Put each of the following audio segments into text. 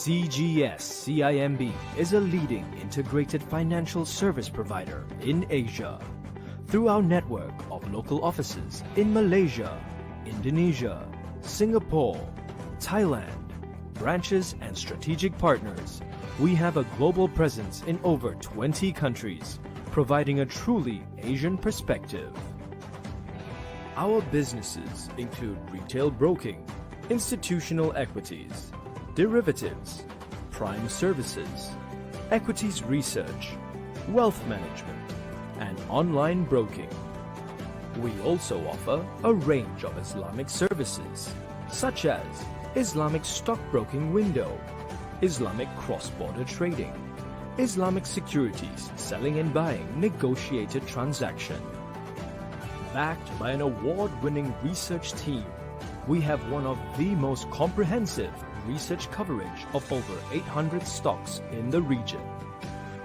CGS-CIMB is a leading integrated financial service provider in Asia. Through our network of local offices in Malaysia, Indonesia, Singapore, Thailand, branches and strategic partners, we have a global presence in over 20 countries, providing a truly Asian perspective. Our businesses include retail broking, institutional equities, derivatives, prime services, equities research, wealth management, and online broking. We also offer a range of Islamic services, such as Islamic stockbroking window, Islamic cross-border trading, Islamic securities selling and buying negotiated transaction. Backed by an award-winning research team, we have one of the most comprehensive research coverage of over 800 stocks in the region.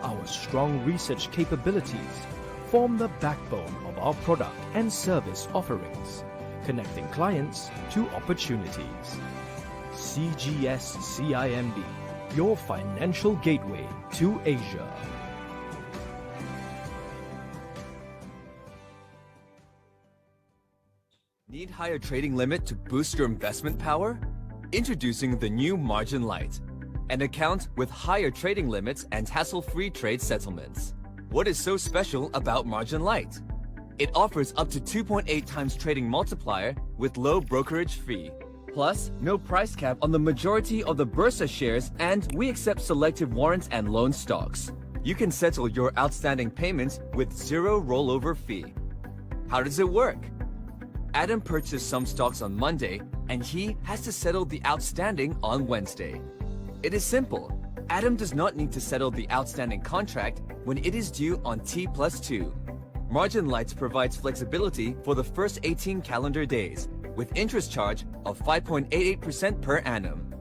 Our strong research capabilities form the backbone of our product and service offerings, connecting clients to opportunities. CGS-CIMB, your financial gateway to Asia. Need higher trading limit to boost your investment power? Introducing the new Margin Lite. an account with higher trading limits and hassle-free trade settlements. What is so special about Margin Light? It offers up to 2.8 times trading multiplier with low brokerage fee. Plus, no price cap on the majority of the Bursa shares, and we accept selective warrants and loan stocks. You can settle your outstanding payments with zero rollover fee. How does it work? Adam purchased some stocks on Monday, and he has to settle the outstanding on Wednesday. It is simple. Adam does not need to settle the outstanding contract when it is due on T+2. Margin Light provides flexibility for the first 18 calendar days, with interest charge of 5.88% per annum.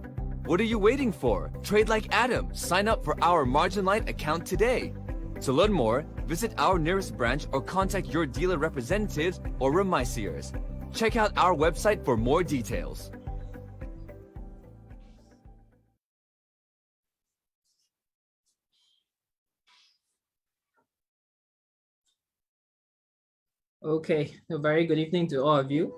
What are you waiting for? Trade like Adam. Sign up for our Margin Light account today. To learn more, visit our nearest branch or contact your dealer representatives or remisiers. Check out our website for more details. Okay, a very good evening to all of you.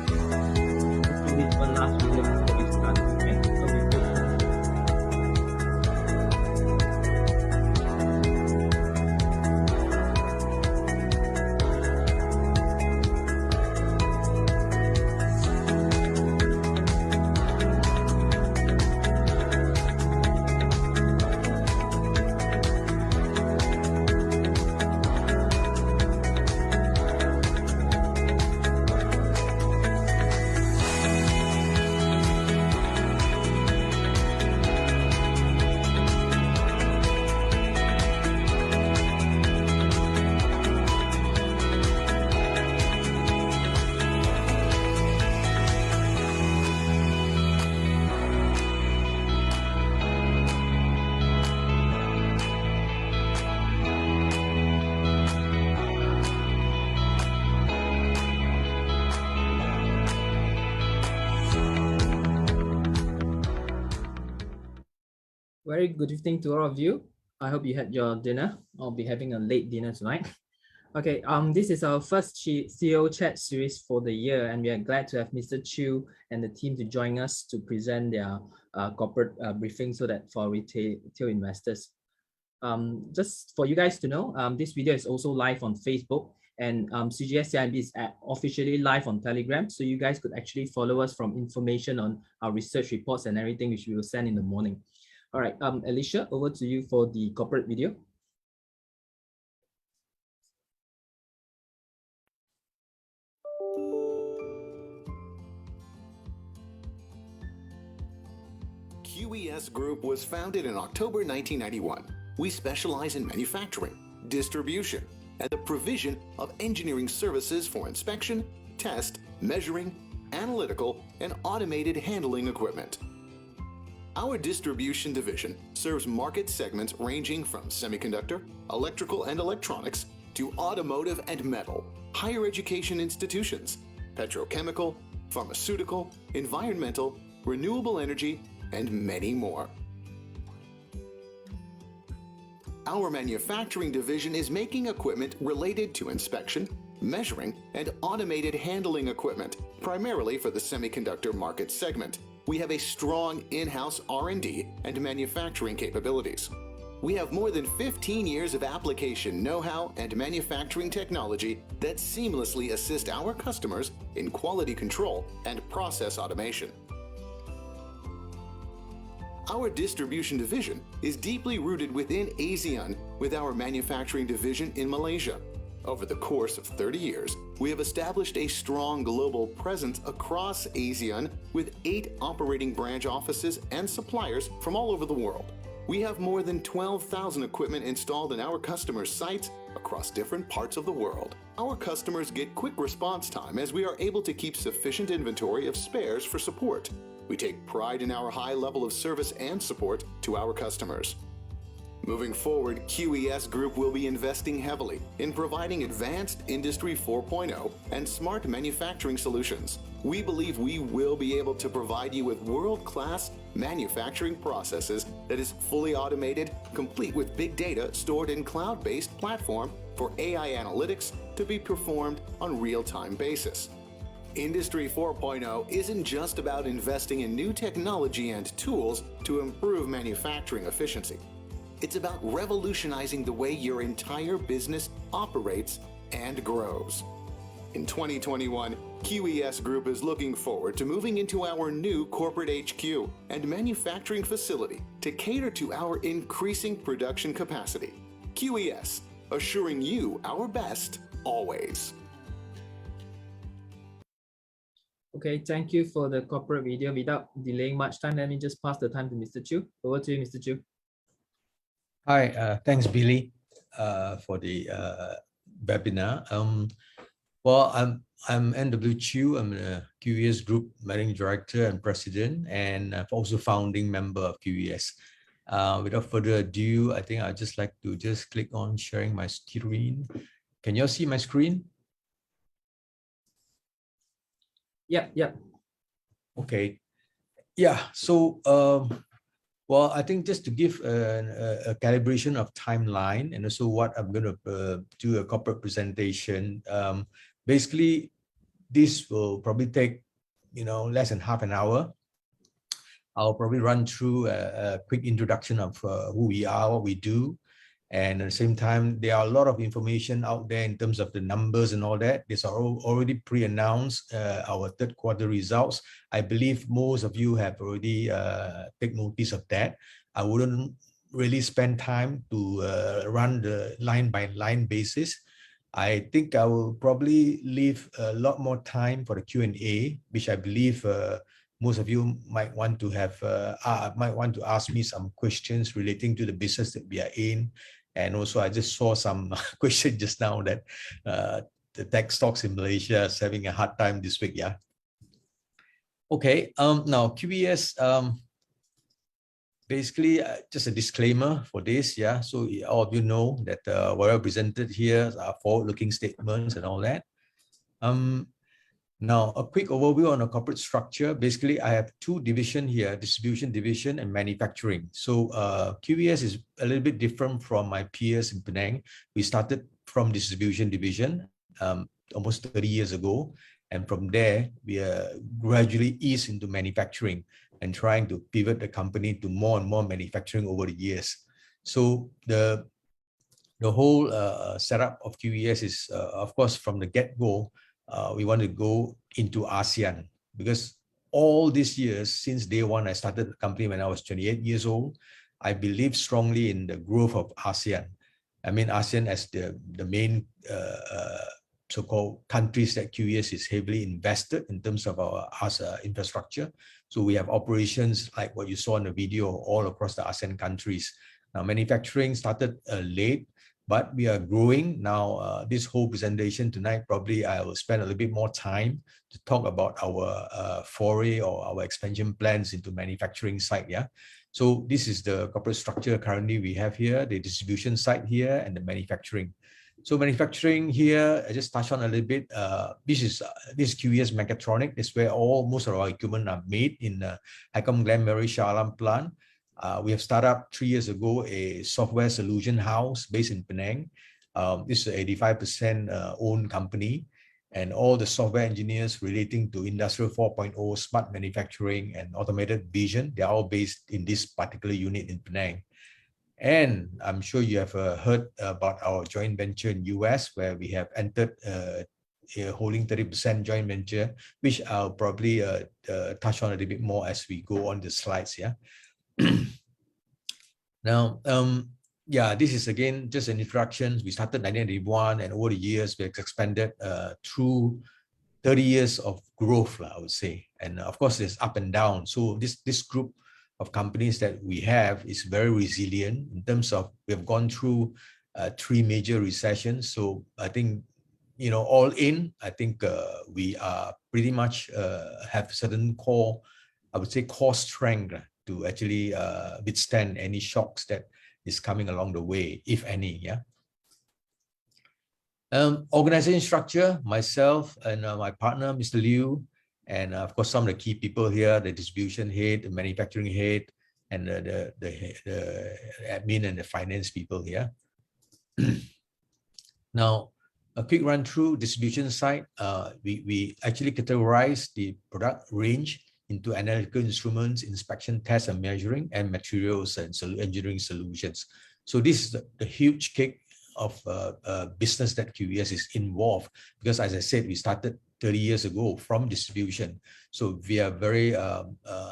Let's do this one last video before we start. Okay, so be patient. Very good evening to all of you. I hope you had your dinner. I'll be having a late dinner tonight. Okay, this is our first CEO chat series for the year, and we are glad to have Mr. Chew and the team to join us to present their corporate briefing so that for retail investors. Just for you guys to know, this video is also live on Facebook, and CGS-CIMB is officially live on Telegram, so you guys could actually follow us from information on our research reports and everything which we will send in the morning. All right, Alicia, over to you for the corporate video. QES Group was founded in October 1991. We specialize in manufacturing, distribution, and the provision of engineering services for inspection, test, measuring, analytical, and automated handling equipment. Our distribution division serves market segments ranging from semiconductor, electrical and electronics, to automotive and metal, higher education institutions, petrochemical, pharmaceutical, environmental, renewable energy, and many more. Our manufacturing division is making equipment related to inspection, measuring, and automated handling equipment, primarily for the semiconductor market segment. We have a strong in-house R&D and manufacturing capabilities. We have more than 15 years of application know-how and manufacturing technology that seamlessly assist our customers in quality control and process automation. Our distribution division is deeply rooted within ASEAN with our manufacturing division in Malaysia. Over the course of 30 years, we have established a strong global presence across ASEAN with 8 operating branch offices and suppliers from all over the world. We have more than 12,000 equipment installed in our customers' sites across different parts of the world. Our customers get quick response time as we are able to keep sufficient inventory of spares for support. We take pride in our high level of service and support to our customers. Moving forward, QES Group will be investing heavily in providing advanced Industry 4.0 and smart manufacturing solutions. We believe we will be able to provide you with world-class manufacturing processes that is fully automated, complete with big data stored in cloud-based platform for AI analytics to be performed on real-time basis. Industry 4.0 isn't just about investing in new technology and tools to improve manufacturing efficiency. It's about revolutionizing the way your entire business operates and grows. In 2021, QES Group is looking forward to moving into our new corporate HQ and manufacturing facility to cater to our increasing production capacity. QES, assuring you our best always. Okay, thank you for the corporate video. Without delaying much time, let me just pass the time to Mr. Chu. Over to you, Mr. Chu. Hi, thanks, Billy, for the webinar. Well, I'm NW Chu. I'm a QES Group Managing Director and President, and I'm also founding member of QES. Without further ado, I think I'd just like to just click on sharing my screen. Can you all see my screen? Yep. Okay. Yeah. So, well, I think just to give a calibration of timeline and also what I'm going to do a corporate presentation. Basically, this will probably take, less than half an hour. I'll probably run through a quick introduction of who we are, what we do. And at the same time, there are a lot of information out there in terms of the numbers and all that. These are already pre-announced, our third quarter results. I believe most of you have already taken notice of that. I wouldn't really spend time to run the line by line basis. I think I will probably leave a lot more time for the Q&A, which I believe most of you might want to ask me some questions relating to the business that we are in. And also, I just saw some question just now that the tech stocks in Malaysia is having a hard time this week. Yeah. Okay. Now QES. Basically, just a disclaimer for this. Yeah. So all of you know that what I presented here are forward-looking statements and all that. Now, a quick overview on a corporate structure. Basically, I have two divisions here, distribution division and manufacturing. So QES is a little bit different from my peers in Penang. We started from distribution division almost 30 years ago. And from there, we gradually eased into manufacturing and trying to pivot the company to more and more manufacturing over the years. So the whole setup of QES is, of course, from the get-go, we want to go into ASEAN, because all these years, since day one, I started the company when I was 28 years old, I believe strongly in the growth of ASEAN. I mean, ASEAN as the main so-called countries that QES is heavily invested in terms of our infrastructure. So we have operations like what you saw in the video all across the ASEAN countries. Now, manufacturing started late, but we are growing. Now, this whole presentation tonight, probably I will spend a little bit more time to talk about our foray or our expansion plans into manufacturing side. Yeah. So this is the corporate structure currently we have here, the distribution side here and the manufacturing. So manufacturing here, I just touch on a little bit. This is QES Mechatronic. This is where most of our equipment are made in Icom Glen Mary Shah Alam plant. We have started up 3 years ago a software solution house based in Penang. This is an 85% owned company, and all the software engineers relating to Industrial 4.0, smart manufacturing, and automated vision, they are all based in this particular unit in Penang. And I'm sure you have heard about our joint venture in US, where we have entered holding 30% joint venture, which I'll probably touch on a little bit more as we go on the slides. Yeah. Now, yeah, this is again just an introduction. We started 1981, and over the years we have expanded through 30 years of growth, I would say. And of course, there's up and down. So this group of companies that we have is very resilient in terms of we have gone through 3 major recessions. So I think, all in, I think we are pretty much have certain core, I would say, core strength to actually withstand any shocks that is coming along the way, if any. Yeah. Organization structure, myself and my partner, Mr. Liu, and of course, some of the key people here, the distribution head, the manufacturing head, and the admin and the finance people here. Now, A quick run through distribution side. We actually categorize the product range into analytical instruments, inspection, test and measuring, and materials and engineering solutions. So this is the huge cake of business that QES is involved, because as I said, we started 30 years ago from distribution. So we are very, I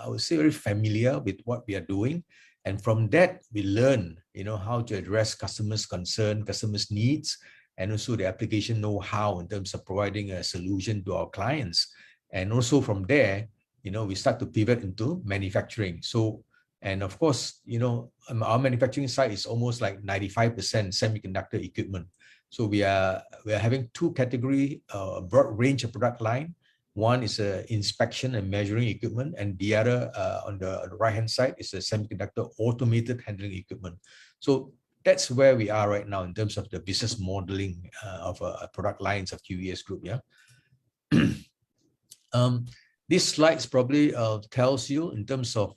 would say, very familiar with what we are doing. And from that, we learn, how to address customers' concern, customers' needs, and also the application know-how in terms of providing a solution to our clients. And also from there, we start to pivot into manufacturing. So, and of course, our manufacturing side is almost like 95% semiconductor equipment. So we are having two category, a broad range of product line. One is inspection and measuring equipment, and the other on the right-hand side is a semiconductor automated handling equipment. So that's where we are right now in terms of the business modeling of product lines of QES Group. Yeah. This slides probably tells you in terms of,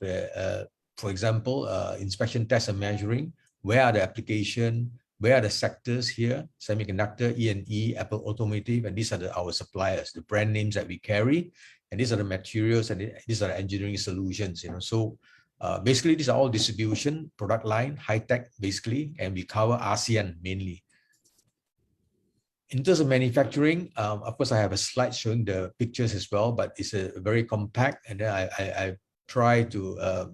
for example, inspection, test, and measuring. Where are the application? Where are the sectors here? Semiconductor, E&E, Apple Automotive, and these are our suppliers, the brand names that we carry, and these are the materials, and these are the engineering solutions. So basically, these are all distribution product line, high tech basically, and we cover ASEAN mainly. In terms of manufacturing, of course, I have a slide showing the pictures as well, but it's a very compact, and then I try to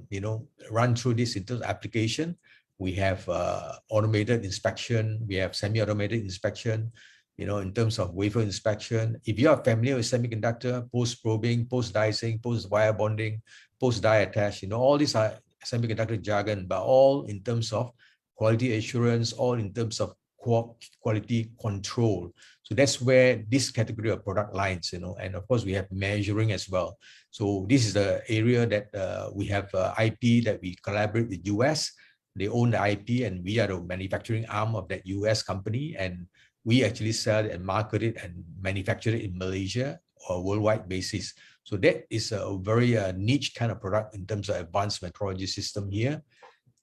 run through this in terms of application. We have automated inspection, we have semi-automated inspection, in terms of wafer inspection. If you are familiar with semiconductor, post-probing, post-dicing, post-wire bonding, post-die attach, all these are semiconductor jargon, but all in terms of quality assurance, all in terms of quality control. So that's where this category of product lines, and of course we have measuring as well. So this is the area that we have IP that we collaborate with US. They own the IP, and we are the manufacturing arm of that US company, and we actually sell it and market it and manufacture it in Malaysia or a worldwide basis. So that is a very niche kind of product in terms of advanced metrology system here.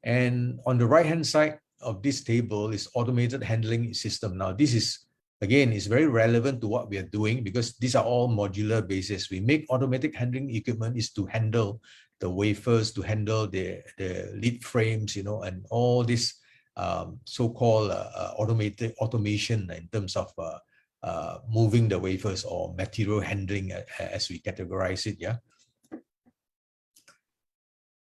And on the right-hand side of this table is automated handling system. Now, this is, again, is very relevant to what we are doing, because these are all modular basis. We make automatic handling equipment is to handle the wafers, to handle the lead frames, and all this so-called automation in terms of moving the wafers, or material handling as we categorize it. Yeah.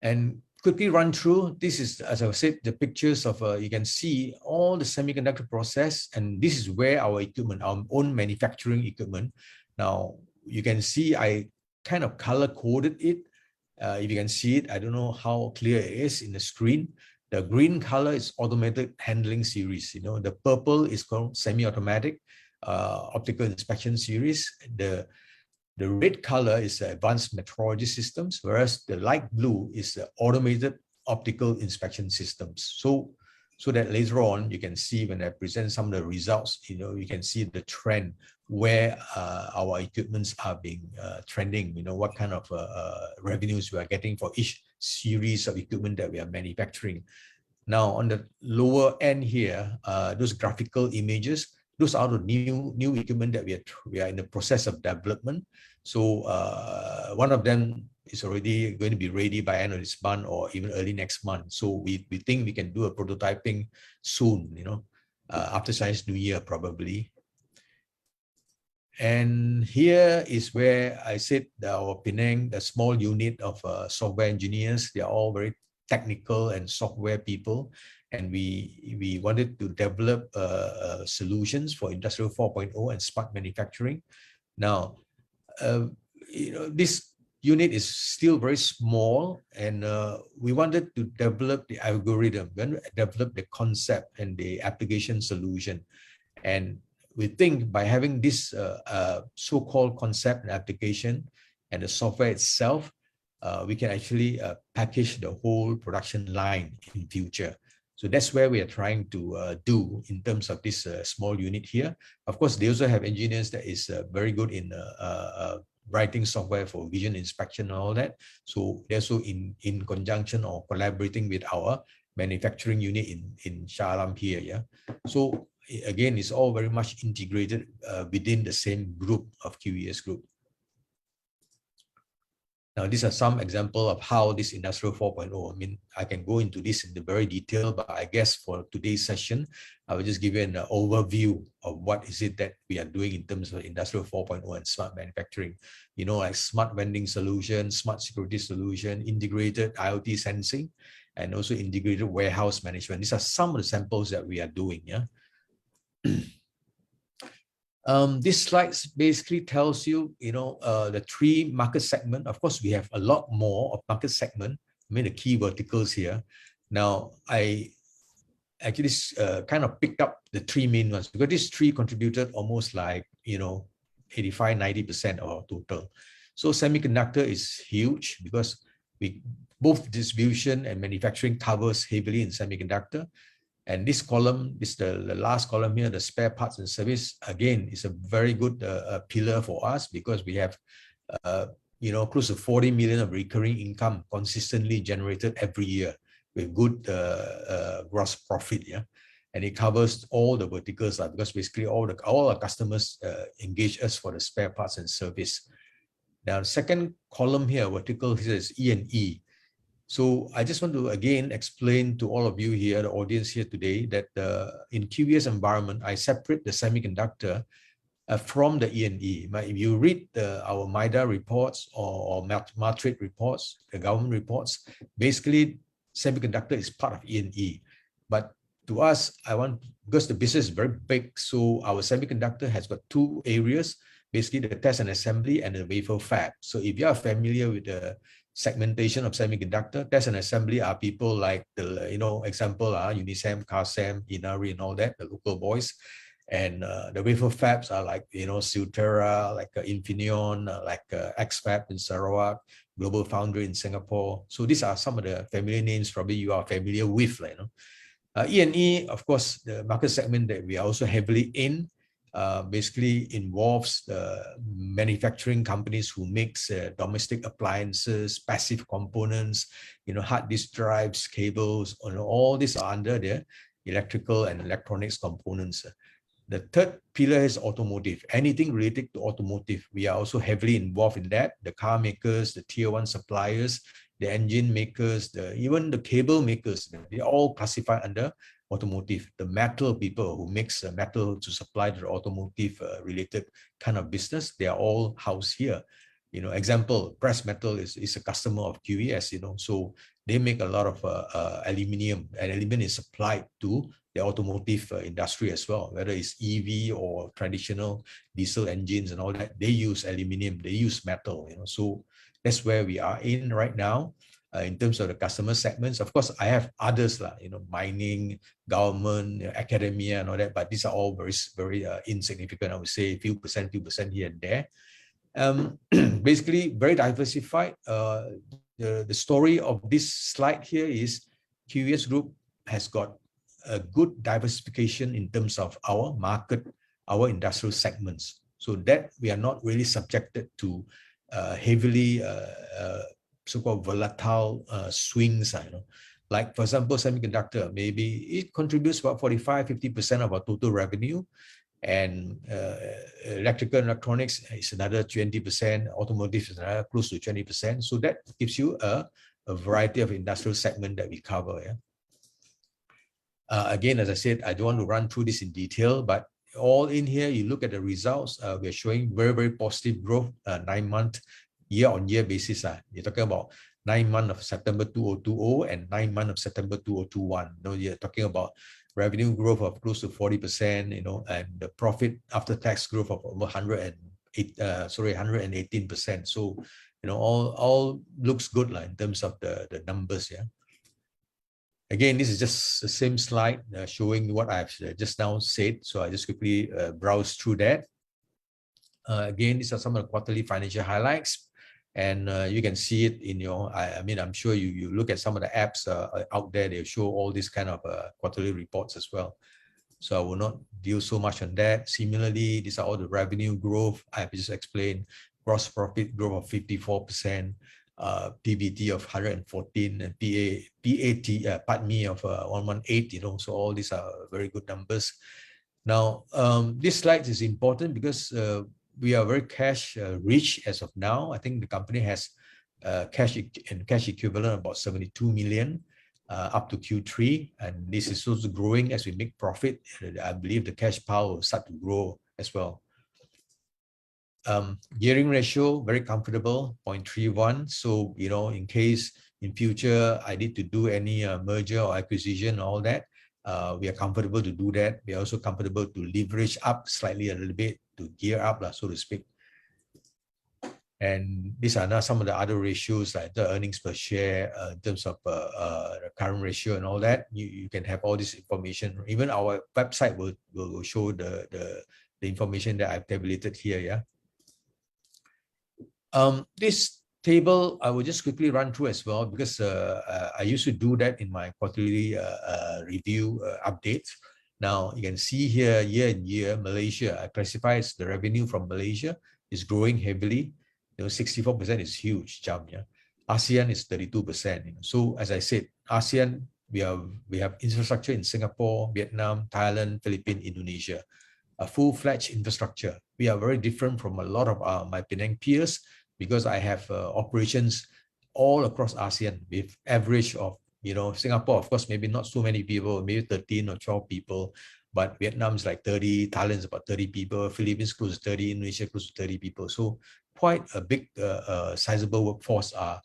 And quickly run through, this is, as I said, the pictures of, you can see all the semiconductor process, and this is where our equipment, our own manufacturing equipment. Now, you can see I kind of color coded it. If you can see it, I don't know how clear it is in the screen. The green color is automated handling series. The purple is called semi-automatic optical inspection series. The red color is advanced metrology systems, whereas the light blue is the automated optical inspection systems. So that later on, you can see when I present some of the results, you can see the trend where our equipments are being trending, what kind of revenues we are getting for each series of equipment that we are manufacturing. Now, on the lower end here, those graphical images, those are the new equipment that we are in the process of development. So one of them is already going to be ready by end of this month or even early next month. So we think we can do a prototyping soon, after Chinese New Year probably. And here is where I said our Penang, the small unit of software engineers, they are all very technical and software people. And we wanted to develop solutions for Industrial 4.0 and smart manufacturing. Now, this unit is still very small, and we wanted to develop the algorithm, develop the concept and the application solution. And we think by having this so-called concept and application and the software itself, we can actually package the whole production line in future. So that's where we are trying to do in terms of this small unit here. Of course, they also have engineers that is very good in writing software for vision inspection and all that. So they're also in conjunction or collaborating with our manufacturing unit in Shah Alam here. Yeah. So again, it's all very much integrated within the same group of QES Group. Now, these are some example of how this Industrial 4.0, I mean, I can go into this in the very detail, but I guess for today's session, I will just give you an overview of what is it that we are doing in terms of Industrial 4.0 and smart manufacturing. You know, like smart vending solution, smart security solution, integrated IoT sensing, and also integrated warehouse management. These are some of the samples that we are doing, yeah. This slide basically tells you, the three market segment. Of course, we have a lot more of market segment. I mean, the key verticals here. Now, I actually kind of picked up the three main ones because these three contributed almost like, 85-90% of our total. So semiconductor is huge because both distribution and manufacturing covers heavily in semiconductor. And this column is the last column here, the spare parts and service, again, is a very good pillar for us because we have, close to 40 million of recurring income consistently generated every year with good gross profit, yeah. And it covers all the verticals because basically all our customers engage us for the spare parts and service. Now, the second column here, vertical here is E&E. So I just want to again explain to all of you here, the audience here today, that in QES environment, I separate the semiconductor from the E&E. If you read our MIDA reports or Matrix reports, the government reports, basically semiconductor is part of E&E. But to us, because the business is very big, so our semiconductor has got two areas, basically the test and assembly and the wafer fab. So if you are familiar with the segmentation of semiconductor, test and assembly are people like example Unisem, Carsem, Inari, and all that, the local boys. And the wafer fabs are like Silterra, like Infineon, like X-Fab in Sarawak, Global Foundry in Singapore. So these are some of the familiar names probably you are familiar with, E&E, of course, the market segment that we are also heavily in. Basically involves the manufacturing companies who makes domestic appliances, passive components, hard disk drives, cables, all these are under the electrical and electronics components. The third pillar is automotive. Anything related to automotive, we are also heavily involved in that. The car makers, the tier 1 suppliers, the engine makers, even the cable makers, they all classify under automotive. The metal people who makes metal to supply to the automotive related kind of business, they are all housed here. Example, Press Metal is a customer of QES, so they make a lot of aluminium, and aluminium is supplied to the automotive industry as well, whether it's EV or traditional diesel engines and all that, they use aluminium, they use metal, so that's where we are in right now. In terms of the customer segments, of course, I have others, mining, government, academia, and all that, but these are all very, very insignificant. I would say a few percent here and there. Basically, very diversified. The story of this slide here is QES Group has got a good diversification in terms of our market, our industrial segments, so that we are not really subjected to heavily so-called volatile swings, like for example, semiconductor, maybe it contributes about 45-50% of our total revenue, and electrical and electronics is another 20%, automotive is another close to 20%. So that gives you a variety of industrial segment that we cover. Yeah. Again, as I said, I don't want to run through this in detail, but all in here, you look at the results, we're showing very, very positive growth, 9-month year-on-year basis. You're talking about 9 months of September 2020 and 9 months of September 2021. You're talking about revenue growth of close to 40%, and the profit after tax growth of over 118%. So, all looks good in terms of the numbers. Yeah. Again, this is just the same slide showing what I've just now said. So I just quickly browse through that. Again, these are some of the quarterly financial highlights. And you can see it in I'm sure you look at some of the apps out there, they show all these kind of quarterly reports as well. So I will not deal so much on that. Similarly, these are all the revenue growth. I have just explained gross profit growth of 54%, PBT of 114, and PAT, of 118, so all these are very good numbers. Now, this slide is important because we are very cash rich as of now. I think the company has cash and cash equivalent about 72 million up to Q3, and this is also growing as we make profit. I believe the cash pile will start to grow as well. Gearing ratio, very comfortable, 0.31. So, you know, in case in future I need to do any merger or acquisition, all that, we are comfortable to do that. We are also comfortable to leverage up slightly a little bit to gear up, so to speak. And these are now some of the other ratios like the earnings per share in terms of the current ratio and all that. You can have all this information. Even our website will show the information that I've tabulated here. Yeah. This table I will just quickly run through as well because I used to do that in my quarterly review updates. Now you can see here year in year Malaysia, I classify as the revenue from Malaysia is growing heavily. 64% is huge jump. Yeah, ASEAN is 32%. So as I said, ASEAN we have infrastructure in Singapore, Vietnam, Thailand, Philippines, Indonesia, a full-fledged infrastructure. We are very different from a lot of my Penang peers because I have operations all across ASEAN with average of, Singapore, of course, maybe not so many people, maybe 13 or 12 people, but Vietnam is like 30, Thailand is about 30 people, Philippines close to 30, Indonesia close to 30 people. So quite a big, sizable workforce are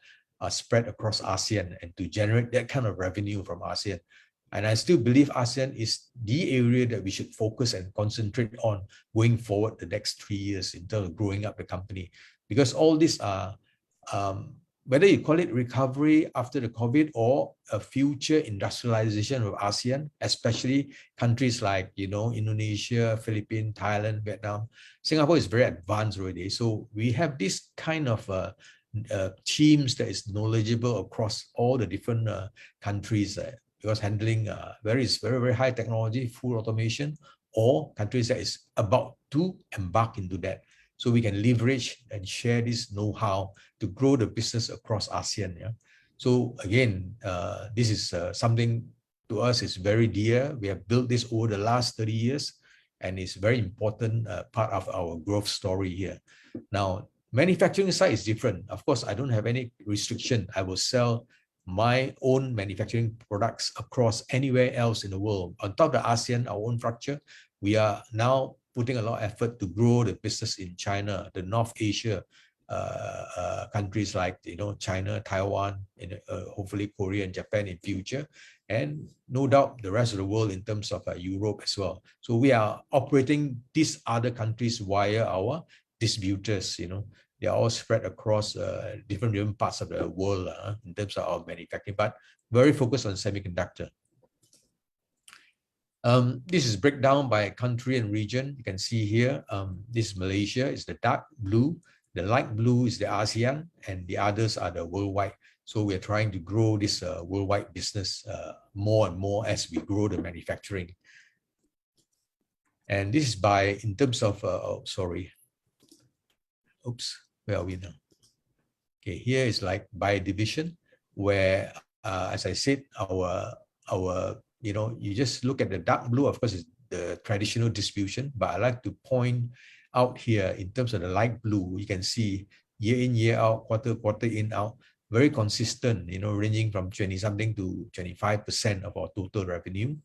spread across ASEAN, and to generate that kind of revenue from ASEAN. And I still believe ASEAN is the area that we should focus and concentrate on going forward the next 3 years in terms of growing up the company. Because all these are, whether you call it recovery after the COVID or a future industrialization of ASEAN, especially countries like, Indonesia, Philippines, Thailand, Vietnam. Singapore is very advanced already. So we have this kind of teams that is knowledgeable across all the different countries because handling very, very high technology, full automation, or countries that is about to embark into that. So we can leverage and share this know-how to grow the business across ASEAN. Yeah. So again, this is something to us is very dear. We have built this over the last 30 years, and it's very important part of our growth story here. Now, manufacturing side is different. Of course, I don't have any restriction. I will sell my own manufacturing products across anywhere else in the world. On top of the ASEAN, our own structure, we are now putting a lot of effort to grow the business in China, the North Asia countries like China, Taiwan, and hopefully Korea and Japan in future, and no doubt the rest of the world in terms of Europe as well. So we are operating these other countries via our distributors. They are all spread across different parts of the world in terms of our manufacturing, but very focused on semiconductor. This is breakdown by country and region. You can see here, this is Malaysia, is the dark blue. The light blue is the ASEAN, and the others are the worldwide. So we're trying to grow this worldwide business more and more as we grow the manufacturing. And this is in terms of, where are we now? Okay, here is like by division, where, as I said, you just look at the dark blue, of course, it's the traditional distribution, but I like to point out here in terms of the light blue, you can see year in, year out, quarter in, out, very consistent, ranging from 20-something to 25% of our total revenue.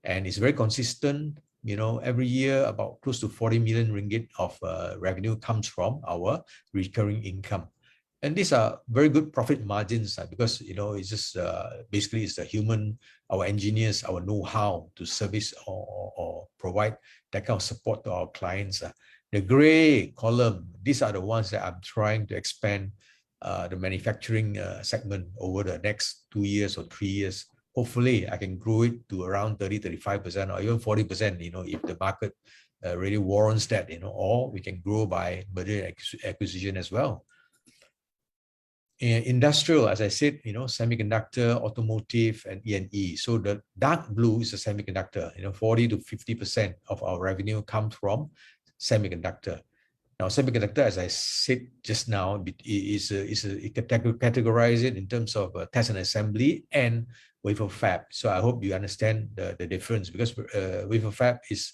And it's very consistent, every year about close to 40 million ringgit of revenue comes from our recurring income. And these are very good profit margins because, it's just basically it's the human, our engineers, our know-how to service or provide that kind of support to our clients. The gray column, these are the ones that I'm trying to expand the manufacturing segment over the next 2 years or 3 years. Hopefully, I can grow it to around 30-35% or even 40%, if the market really warrants that, or we can grow by merger acquisition as well. Industrial, as I said, semiconductor, automotive, and E&E. So the dark blue is a semiconductor. 40 to 50% of our revenue comes from semiconductor. Now, semiconductor, as I said just now, is categorize it in terms of test and assembly and wafer fab. So I hope you understand the difference, because wafer fab is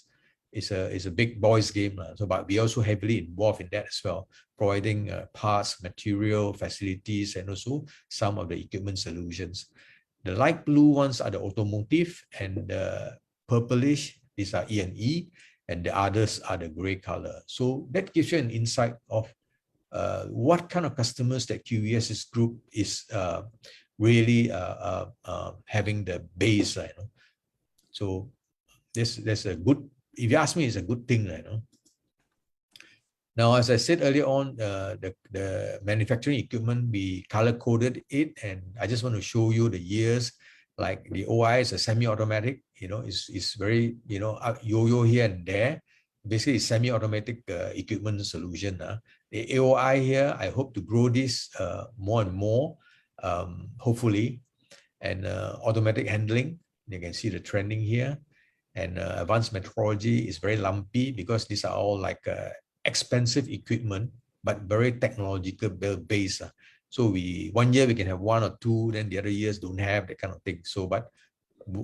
is a big boys game. So, but we also heavily involved in that as well, providing parts, material, facilities, and also some of the equipment solutions. The light blue ones are the automotive, and the purplish, these are E&E, and the others are the gray color. So that gives you an insight of what kind of customers that QES Group is really having the base. So that's a good, if you ask me, it's a good thing. Now, as I said earlier on, the manufacturing equipment, we color-coded it, and I just want to show you the years. Like the OI is a semi-automatic, it's very, yo-yo here and there. Basically, it's semi-automatic equipment solution. The AOI here, I hope to grow this more and more, hopefully. And automatic handling, you can see the trending here. And advanced metrology is very lumpy because these are all like expensive equipment, but very technological based. So 1 year we can have 1 or 2, then the other years don't have, that kind of thing. So, but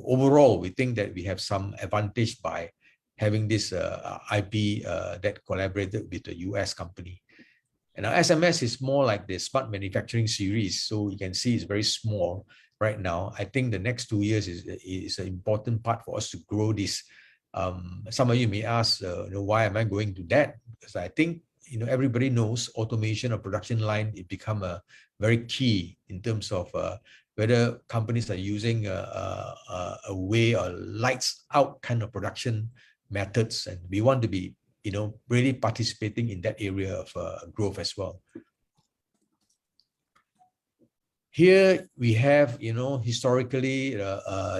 overall, we think that we have some advantage by having this IP that collaborated with the US company. And our SMS is more like the smart manufacturing series. So you can see it's very small right now. I think the next 2 years is an important part for us to grow this. Some of you may ask, why am I going to that? Because I think, everybody knows automation of production line, it become a very key in terms of whether companies are using a way or lights out kind of production methods. And we want to be, really participating in that area of growth as well. Here we have, historically,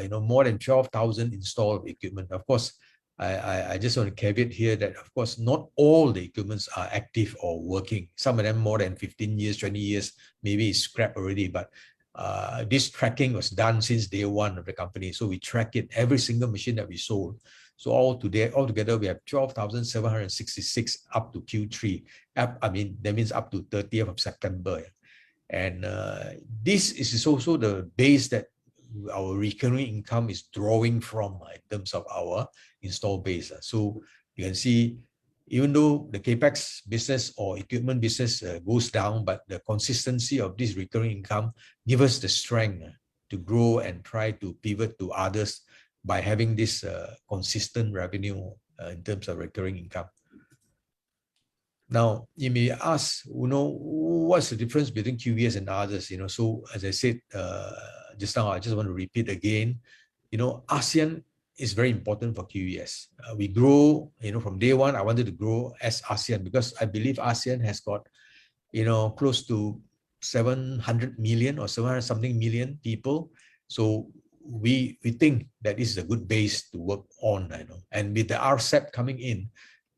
more than 12,000 installed equipment. Of course, I just want to caveat here that, of course, not all the equipments are active or working. Some of them more than 15 years, 20 years, maybe it's scrapped already. But this tracking was done since day one of the company. So we track it, every single machine that we sold. So altogether, we have 12,766 up to Q3. I mean, that means up to 30th of September. And this is also the base that our recurring income is drawing from in terms of our install base. So you can see, even though the CapEx business or equipment business goes down, but the consistency of this recurring income gives us the strength to grow and try to pivot to others by having this consistent revenue in terms of recurring income. Now, you may ask, what's the difference between QES and others? So as I said just now, I just want to repeat again, ASEAN is very important for QES. We grow, from day one, I wanted to grow as ASEAN because I believe ASEAN has got, close to 700 million or 700 something million people. So we think that this is a good base to work on, and with the RCEP coming in,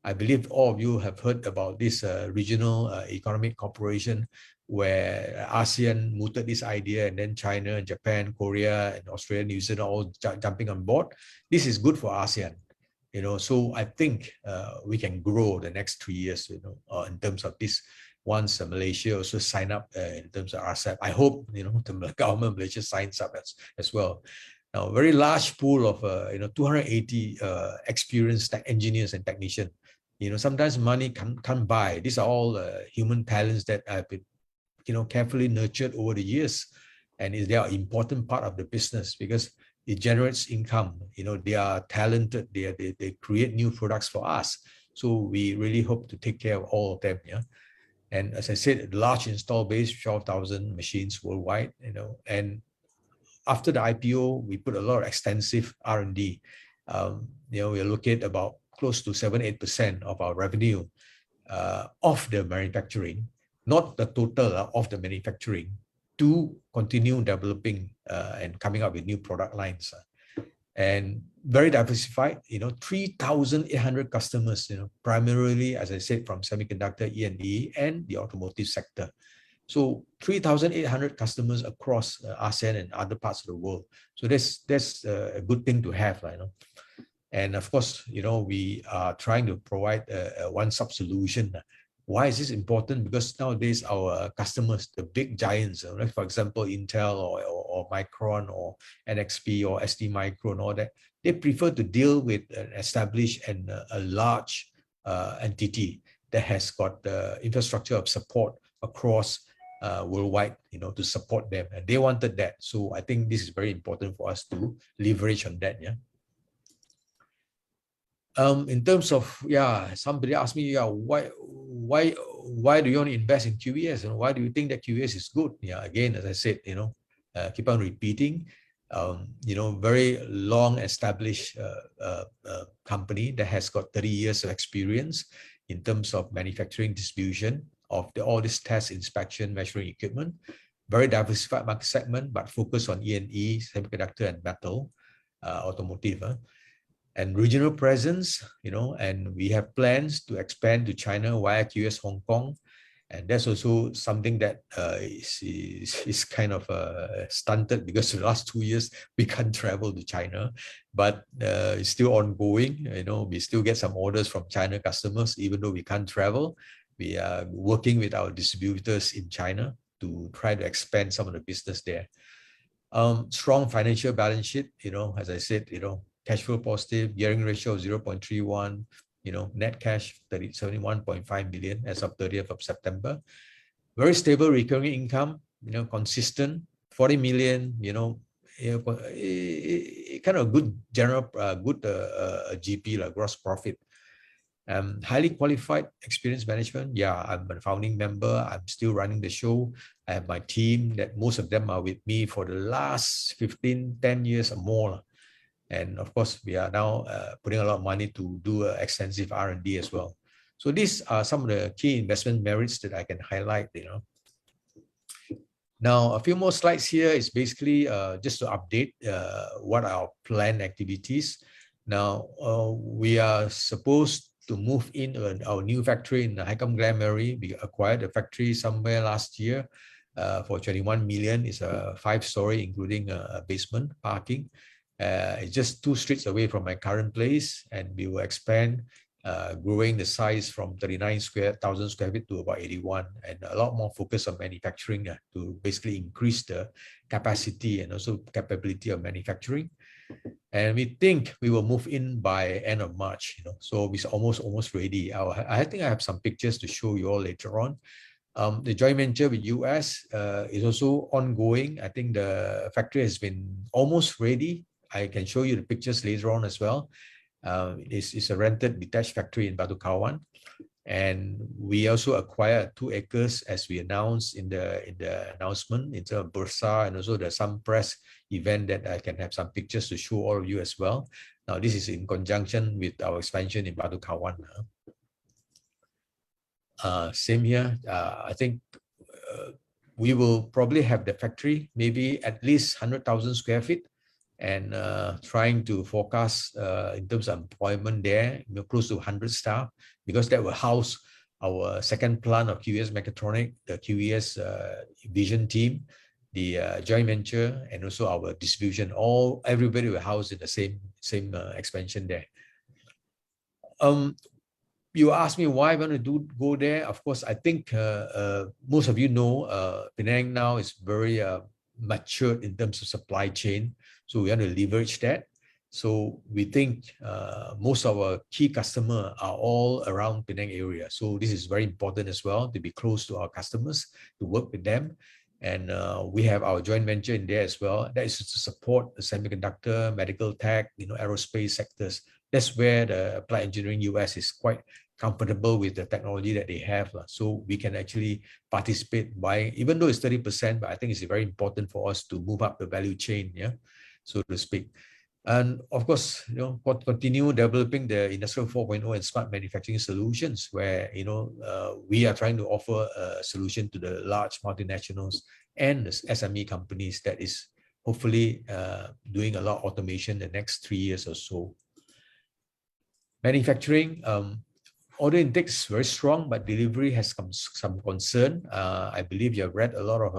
I believe all of you have heard about this regional economic cooperation where ASEAN mooted this idea, and then China, Japan, Korea, and Australia, New Zealand all jumping on board. This is good for ASEAN, so I think we can grow the next 3 years, in terms of this. Once Malaysia also sign up in terms of RCEP, I hope, the government of Malaysia signs up as well. Now, a very large pool of 280 experienced engineers and technicians. Sometimes money can't buy. These are all human talents that have been, carefully nurtured over the years, and they are an important part of the business because it generates income. They are talented. They create new products for us. So we really hope to take care of all of them. Yeah. And as I said, large install base, 12,000 machines worldwide. And after the IPO, we put a lot of extensive R&D. We are looking at about close to 7-8% of our revenue of the manufacturing, not the total of the manufacturing, to continue developing and coming up with new product lines. And very diversified, 3,800 customers, primarily, as I said, from semiconductor, E&E, and the automotive sector. So 3,800 customers across ASEAN and other parts of the world. So that's a good thing to have. And of course, we are trying to provide a one-stop solution Why is this important? Because nowadays our customers, the big giants, like for example, Intel or Micron or NXP or ST Micro and all that, they prefer to deal with an established and a large entity that has got the infrastructure of support across worldwide, to support them. And they wanted that. So I think this is very important for us to leverage on that. Yeah. In terms of, somebody asked me, why do you want to invest in QES and why do you think that QES is good? Yeah, again, as I said, keep on repeating, very long established company that has got 30 years of experience in terms of manufacturing, distribution of all this test, inspection, measuring equipment. Very diversified market segment, but focus on E&E, semiconductor and metal, automotive. And regional presence, and we have plans to expand to China via QS Hong Kong. And that's also something that is kind of stunted because the last 2 years we can't travel to China, but it's still ongoing. We still get some orders from China customers, even though we can't travel. We are working with our distributors in China to try to expand some of the business there. Strong financial balance sheet, as I said, cash flow positive, gearing ratio of 0.31, net cash 71.5 million as of 30th of September. Very stable recurring income, consistent, 40 million, kind of good general, good GP, like gross profit. Highly qualified, experienced management. Yeah, I'm a founding member. I'm still running the show. I have my team that most of them are with me for the last 10 years or more. And of course, we are now putting a lot of money to do extensive R&D as well. So these are some of the key investment merits that I can highlight. Now, a few more slides here is basically just to update what are our planned activities. Now, we are supposed to move in our new factory in Highcombe Glen Mary. We acquired a factory somewhere last year for 21 million. It's a 5-story, including a basement parking. It's just 2 streets away from my current place, and we will expand, growing the size from 39,000 square feet to about 81, and a lot more focus on manufacturing to basically increase the capacity and also capability of manufacturing. And we think we will move in by end of March, so it's almost ready. I think I have some pictures to show you all later on. The joint venture with US is also ongoing. I think the factory has been almost ready. I can show you the pictures later on as well. It's a rented detached factory in Batu Kawan. And we also acquired 2 acres as we announced in the announcement in terms of Bursa, and also there's some press event that I can have some pictures to show all of you as well. Now, this is in conjunction with our expansion in Batu Kawan. Same here. I think we will probably have the factory maybe at least 100,000 square feet, and trying to forecast in terms of employment there, close to 100 staff, because that will house our second plant of QES Mechatronic, the QES Vision team, the joint venture, and also our distribution. Everybody will house in the same expansion there. You asked me why I want to go there. Of course, I think most of you know Penang now is very matured in terms of supply chain. So we want to leverage that. So we think most of our key customers are all around Penang area. So this is very important as well, to be close to our customers, to work with them. And we have our joint venture in there as well. That is to support the semiconductor, medical tech, aerospace sectors. That's where the applied engineering US is quite comfortable with the technology that they have. So we can actually participate by, even though it's 30%, but I think it's very important for us to move up the value chain, so to speak. And of course, continue developing the Industrial 4.0 and smart manufacturing solutions, where we are trying to offer a solution to the large multinationals and the SME companies that is hopefully doing a lot of automation the next 3 years or so. Manufacturing, order intake is very strong, but delivery has some concern. I believe you have read a lot of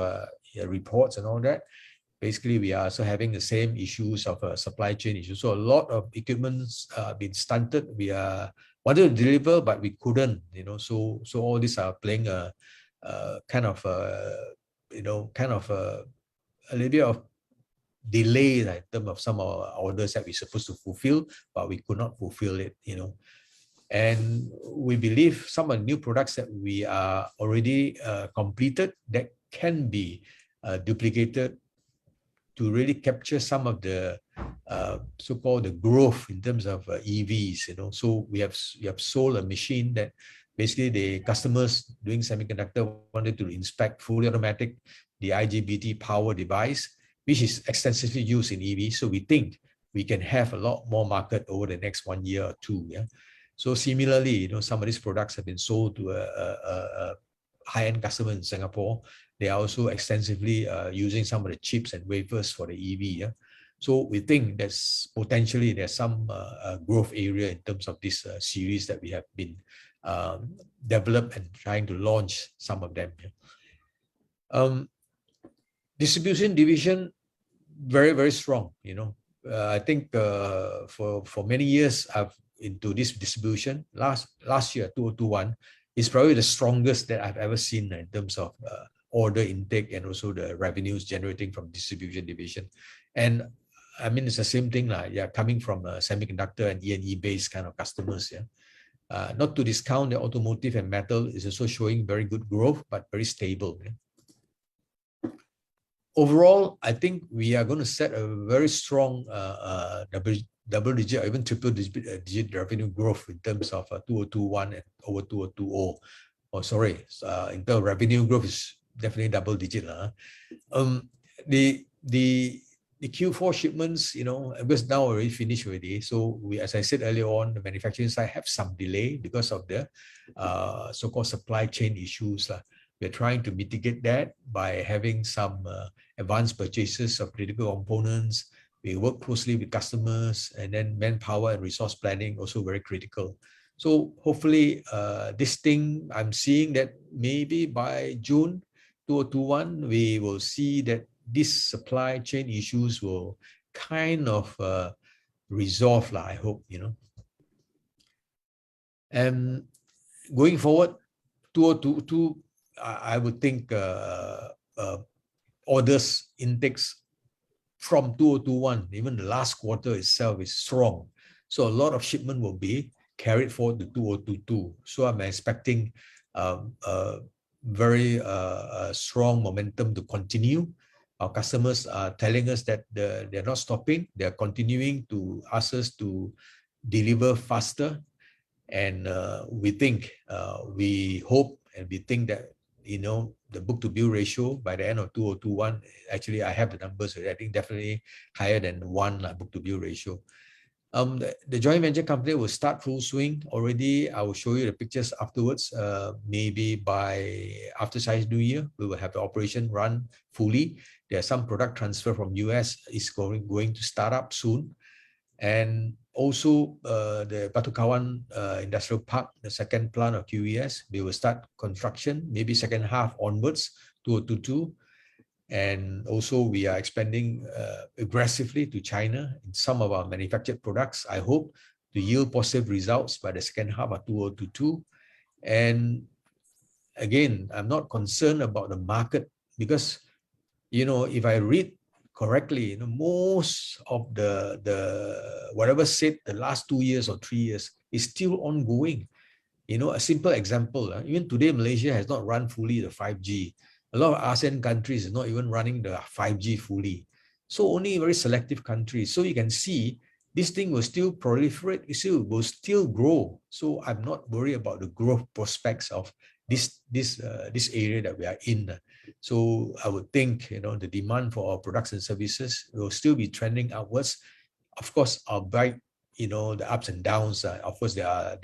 reports and all that. Basically, we are also having the same issues of supply chain issues. So a lot of equipment's been stunted. We are wanted to deliver, but we couldn't, so all these are playing a kind of a little bit of delay in terms of some of our orders that we're supposed to fulfill, but we could not fulfill it, And we believe some of the new products that we are already completed that can be duplicated to really capture some of the so-called the growth in terms of EVs. So we have sold a machine that basically the customers doing semiconductor wanted to inspect fully automatic the IGBT power device, which is extensively used in EV. So we think we can have a lot more market over the next 1 year or two. Yeah. So similarly, some of these products have been sold to a high-end customer in Singapore. They are also extensively using some of the chips and wafers for the EV. Yeah? So we think there's some growth area in terms of this series that we have been developed and trying to launch some of them. Yeah? Distribution division, very, very strong. I think for many years I've into this distribution. Last year, 2021, is probably the strongest that I've ever seen in terms of order intake and also the revenues generating from distribution division. And I mean, it's the same thing, coming from a semiconductor and E&E based kind of customers. Yeah. Not to discount the automotive and metal is also showing very good growth, but very stable. Yeah. Overall, I think we are going to set a very strong double-digit or even triple-digit revenue growth in terms of 2021 and over 2020. Oh, sorry, in terms of revenue growth is definitely double-digit. The Q4 shipments, because now already finished already. So we, as I said earlier on, the manufacturing side have some delay because of the so-called supply chain issues. We're trying to mitigate that by having some advanced purchases of critical components. We work closely with customers, and then manpower and resource planning also very critical. So hopefully this thing, I'm seeing that maybe by June 2021, we will see that these supply chain issues will kind of resolve, I hope, And going forward, 2022, I would think orders intakes from 2021, even the last quarter itself is strong. So a lot of shipment will be carried forward to 2022. So I'm expecting very strong momentum to continue. Our customers are telling us that they're not stopping. They're continuing to ask us to deliver faster. And we think, we hope, and we think that the book-to-bill ratio by the end of 2021, actually I have the numbers, I think definitely higher than 1 book-to-bill ratio. The joint venture company will start full swing already. I will show you the pictures afterwards. Maybe by after Chinese New Year, we will have the operation run fully. There's some product transfer from US is going to start up soon. And also the Batu Kawan Industrial Park, the second plant of QES, we will start construction maybe second half onwards, 2022. And also we are expanding aggressively to China in some of our manufactured products, I hope, to yield positive results by the second half of 2022. And again, I'm not concerned about the market because, if I read correctly, most of the whatever said the last 2 years or 3 years is still ongoing. A simple example, even today, Malaysia has not run fully the 5G. A lot of ASEAN countries are not even running the 5G fully. So only very selective countries. So you can see this thing will still proliferate, it will still grow. So I'm not worried about the growth prospects of this area that we are in. So I would think, the demand for our products and services will still be trending upwards. Of course, albeit, the ups and downs. Of course, there are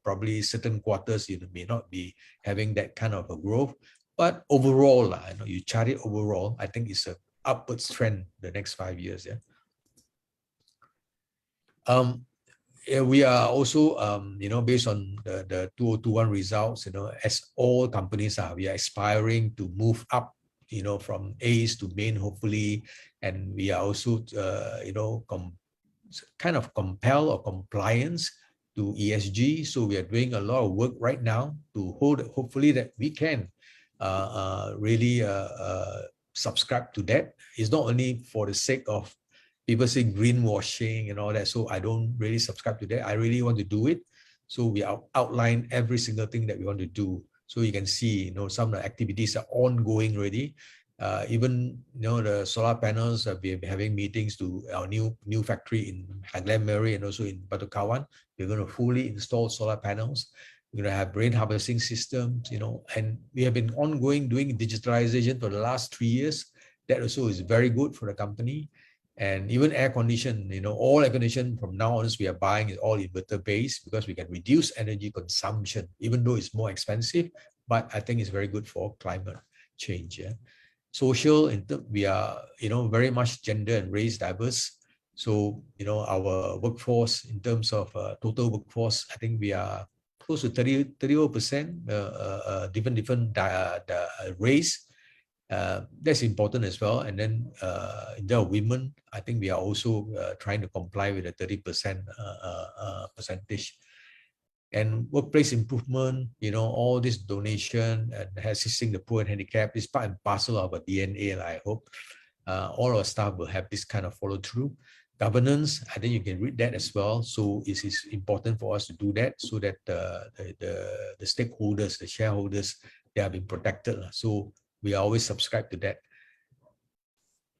probably certain quarters you may not be having that kind of a growth. But overall, you chart it overall, I think it's an upwards trend the next 5 years. Yeah. We are also, based on the 2021 results, as all companies are, we are aspiring to move up, from A's to main, hopefully. And we are also, kind of compelled or compliance to ESG. So we are doing a lot of work right now to hopefully that we can really subscribe to that. It's not only for the sake of people say greenwashing and all that. So I don't really subscribe to that. I really want to do it. So we outline every single thing that we want to do. So you can see, some of the activities are ongoing already. Even the solar panels, we're having meetings to our new factory in Haglan Mary and also in Batu Kawan. We're going to fully install solar panels. We're going to have rain harvesting systems, and we have been ongoing doing digitalization for the last 3 years. That also is very good for the company. And even air condition, all air condition from now on, we are buying is all inverter based because we can reduce energy consumption, even though it's more expensive. But I think it's very good for climate change. Yeah. Social, we are, very much gender and race diverse. So, our workforce in terms of total workforce, I think we are close to 30% different race. That's important as well. And then in terms of women, I think we are also trying to comply with the 30% percentage. And workplace improvement, all this donation and assisting the poor and handicapped is part and parcel of our DNA. I hope all our staff will have this kind of follow through. Governance, I think you can read that as well. So it is important for us to do that so that the stakeholders, the shareholders, they are being protected. So we always subscribe to that.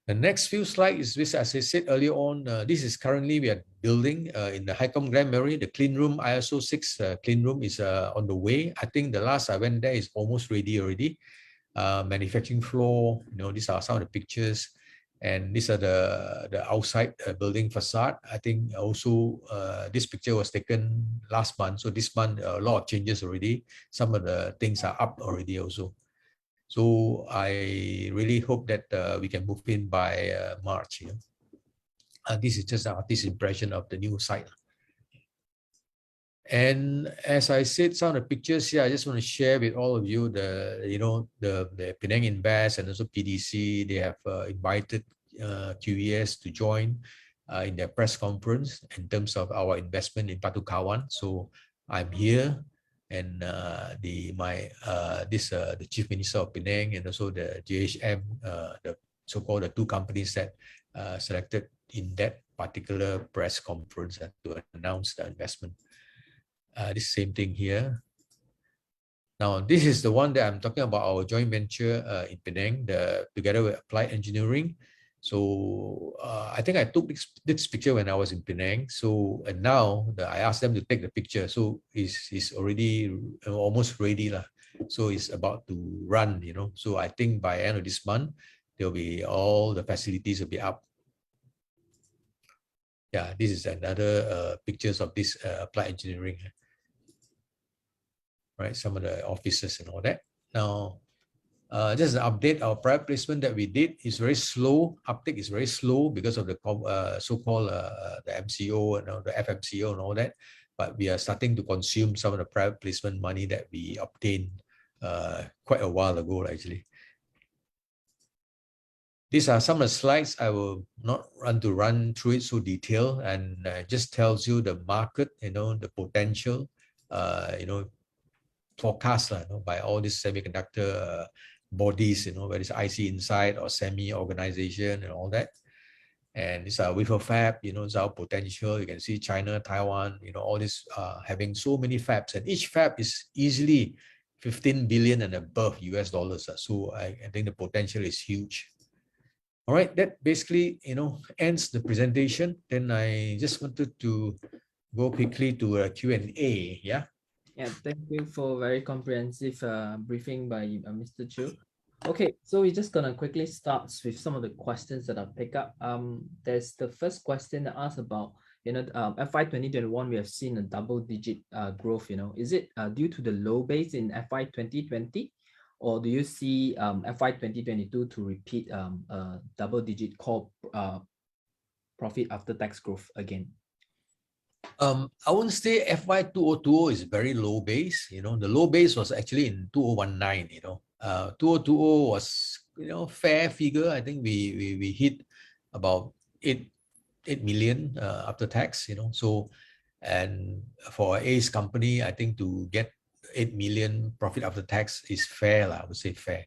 The next few slides is, as I said earlier on, this is currently we are building in the Highcom Grand Mary. The clean room, ISO 6 clean room is on the way. I think the last I went there is almost ready already. Manufacturing floor, these are some of the pictures. And these are the outside building facade. I think also this picture was taken last month. So this month, a lot of changes already. Some of the things are up already also. So I really hope that we can move in by March. This is just an artist's impression of the new site. And as I said, some of the pictures here, I just want to share with all of you the Penang Invest and also PDC. They have invited QES to join in their press conference in terms of our investment in Batu Kawan. So I'm here, and the Chief Minister of Penang and also the JHM, the so-called the two companies that selected in that particular press conference to announce the investment. This same thing here. Now, this is the one that I'm talking about, our joint venture in Penang, together with Applied Engineering. So I think I took this picture when I was in Penang. So and now I asked them to take the picture. So it's already almost ready lah. So it's about to run, So I think by end of this month, there'll be all the facilities will be up. Yeah, this is another pictures of this Applied Engineering. Right, some of the offices and all that. Now, just an update, our private placement that we did is very slow. Uptake is very slow because of the so-called the MCO and the FMCO and all that. But we are starting to consume some of the private placement money that we obtained quite a while ago, actually. These are some of the slides. I will not run through it so detailed, and just tells you the market, the potential, forecast by all these semiconductor bodies, whether it's IC Insight or SEMI organization and all that. And these are wafer fab, it's our potential. You can see China, Taiwan, all this having so many fabs, and each fab is easily 15 billion and above US dollars. So I think the potential is huge. All right, that basically, ends the presentation. Then I just wanted to go quickly to a Q&A, yeah? Yeah, thank you for very comprehensive briefing by Mr. Chiu. Okay, so we're just gonna quickly start with some of the questions that I'll pick up. There's the first question that asks about, FY 2021, we have seen a double-digit growth. Is it due to the low base in FY 2020, or do you see FY 2022 to repeat double-digit core profit after tax growth again? I wouldn't say FY 2020 is very low base. The low base was actually in 2019. 2020 was fair figure. I think we hit about 8 million after tax. So And for A's company, I think to get 8 million profit after tax is fair, I would say fair.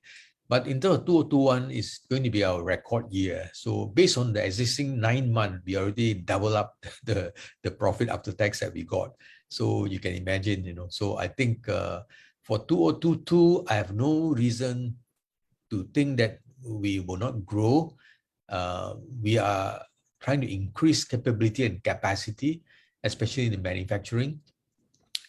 But in terms of 2021, it's going to be our record year. So based on the existing 9 months, we already double up the profit after tax that we got. So you can imagine, so I think for 2022, I have no reason to think that we will not grow. We are trying to increase capability and capacity, especially in the manufacturing.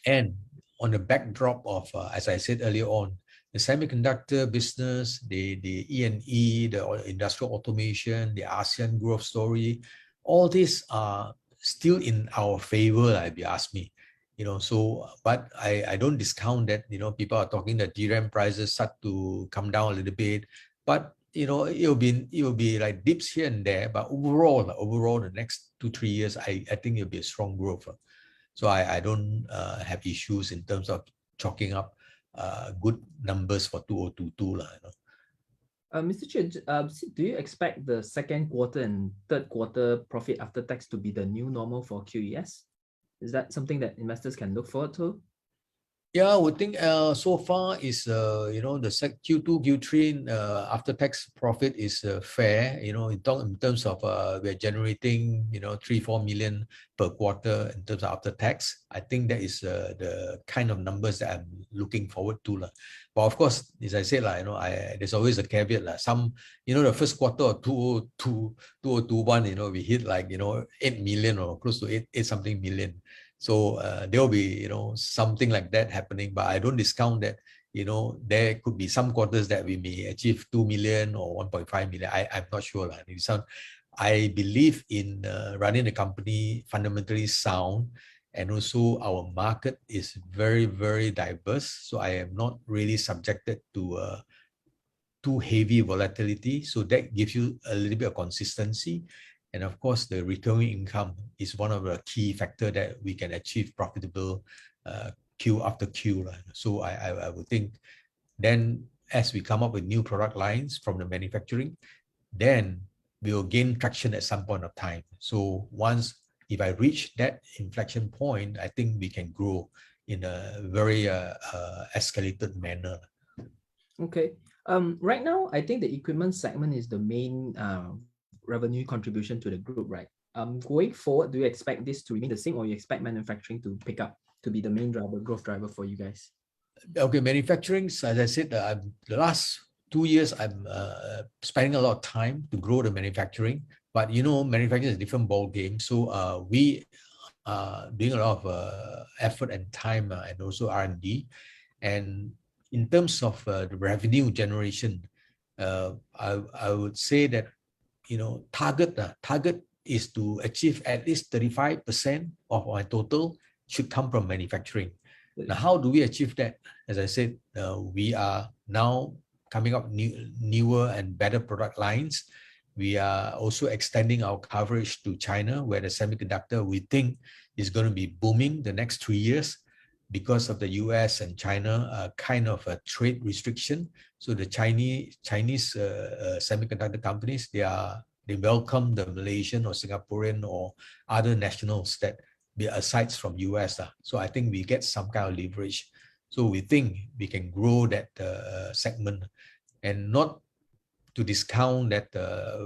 And on the backdrop of, as I said earlier on, the semiconductor business, the E&E, the industrial automation, the ASEAN growth story, all these are still in our favor, if you ask me. So, but I don't discount that, people are talking that DRAM prices start to come down a little bit, but it will be like dips here and there, but overall the next 2-3 years, I think it'll be a strong growth. So I don't have issues in terms of chalking up good numbers for 2022. Mr. Chia, do you expect the second quarter and third quarter profit after tax to be the new normal for QES? Is that something that investors can look forward to? Yeah, I would think so far is the Q2, Q3 after tax profit is fair. In terms of we're generating 3-4 million per quarter in terms of after tax. I think that is the kind of numbers that I'm looking forward to. But of course, as I said, there's always a caveat. Some the first quarter of 2021, we hit like 8 million or close to 8 something million. So there will be, something like that happening, but I don't discount that, there could be some quarters that we may achieve 2 million or 1.5 million. I'm not sure. I believe in running the company fundamentally sound, and also our market is very, very diverse. So I am not really subjected to too heavy volatility. So that gives you a little bit of consistency. And of course, the recurring income is one of the key factors that we can achieve profitable Q after Q. So I would think then as we come up with new product lines from the manufacturing, then we will gain traction at some point of time. So if I reach that inflection point, I think we can grow in a very escalated manner. Okay. Right now, I think the equipment segment is the main revenue contribution to the group, right? Going forward, do you expect this to remain the same, or you expect manufacturing to pick up to be the main growth driver for you guys? Okay, manufacturing, as I said, the last 2 years, I'm spending a lot of time to grow the manufacturing. But manufacturing is a different ball game. So we are doing a lot of effort and time and also R&D. And in terms of the revenue generation, I would say that target is to achieve at least 35% of our total should come from manufacturing. Now, how do we achieve that? As I said, we are now coming up newer and better product lines. We are also extending our coverage to China, where the semiconductor we think is going to be booming the next 3 years because of the US and China kind of a trade restriction. So the Chinese semiconductor companies, they welcome the Malaysian or Singaporean or other nationals that be aside from US. So I think we get some kind of leverage. So we think we can grow that segment, and not to discount that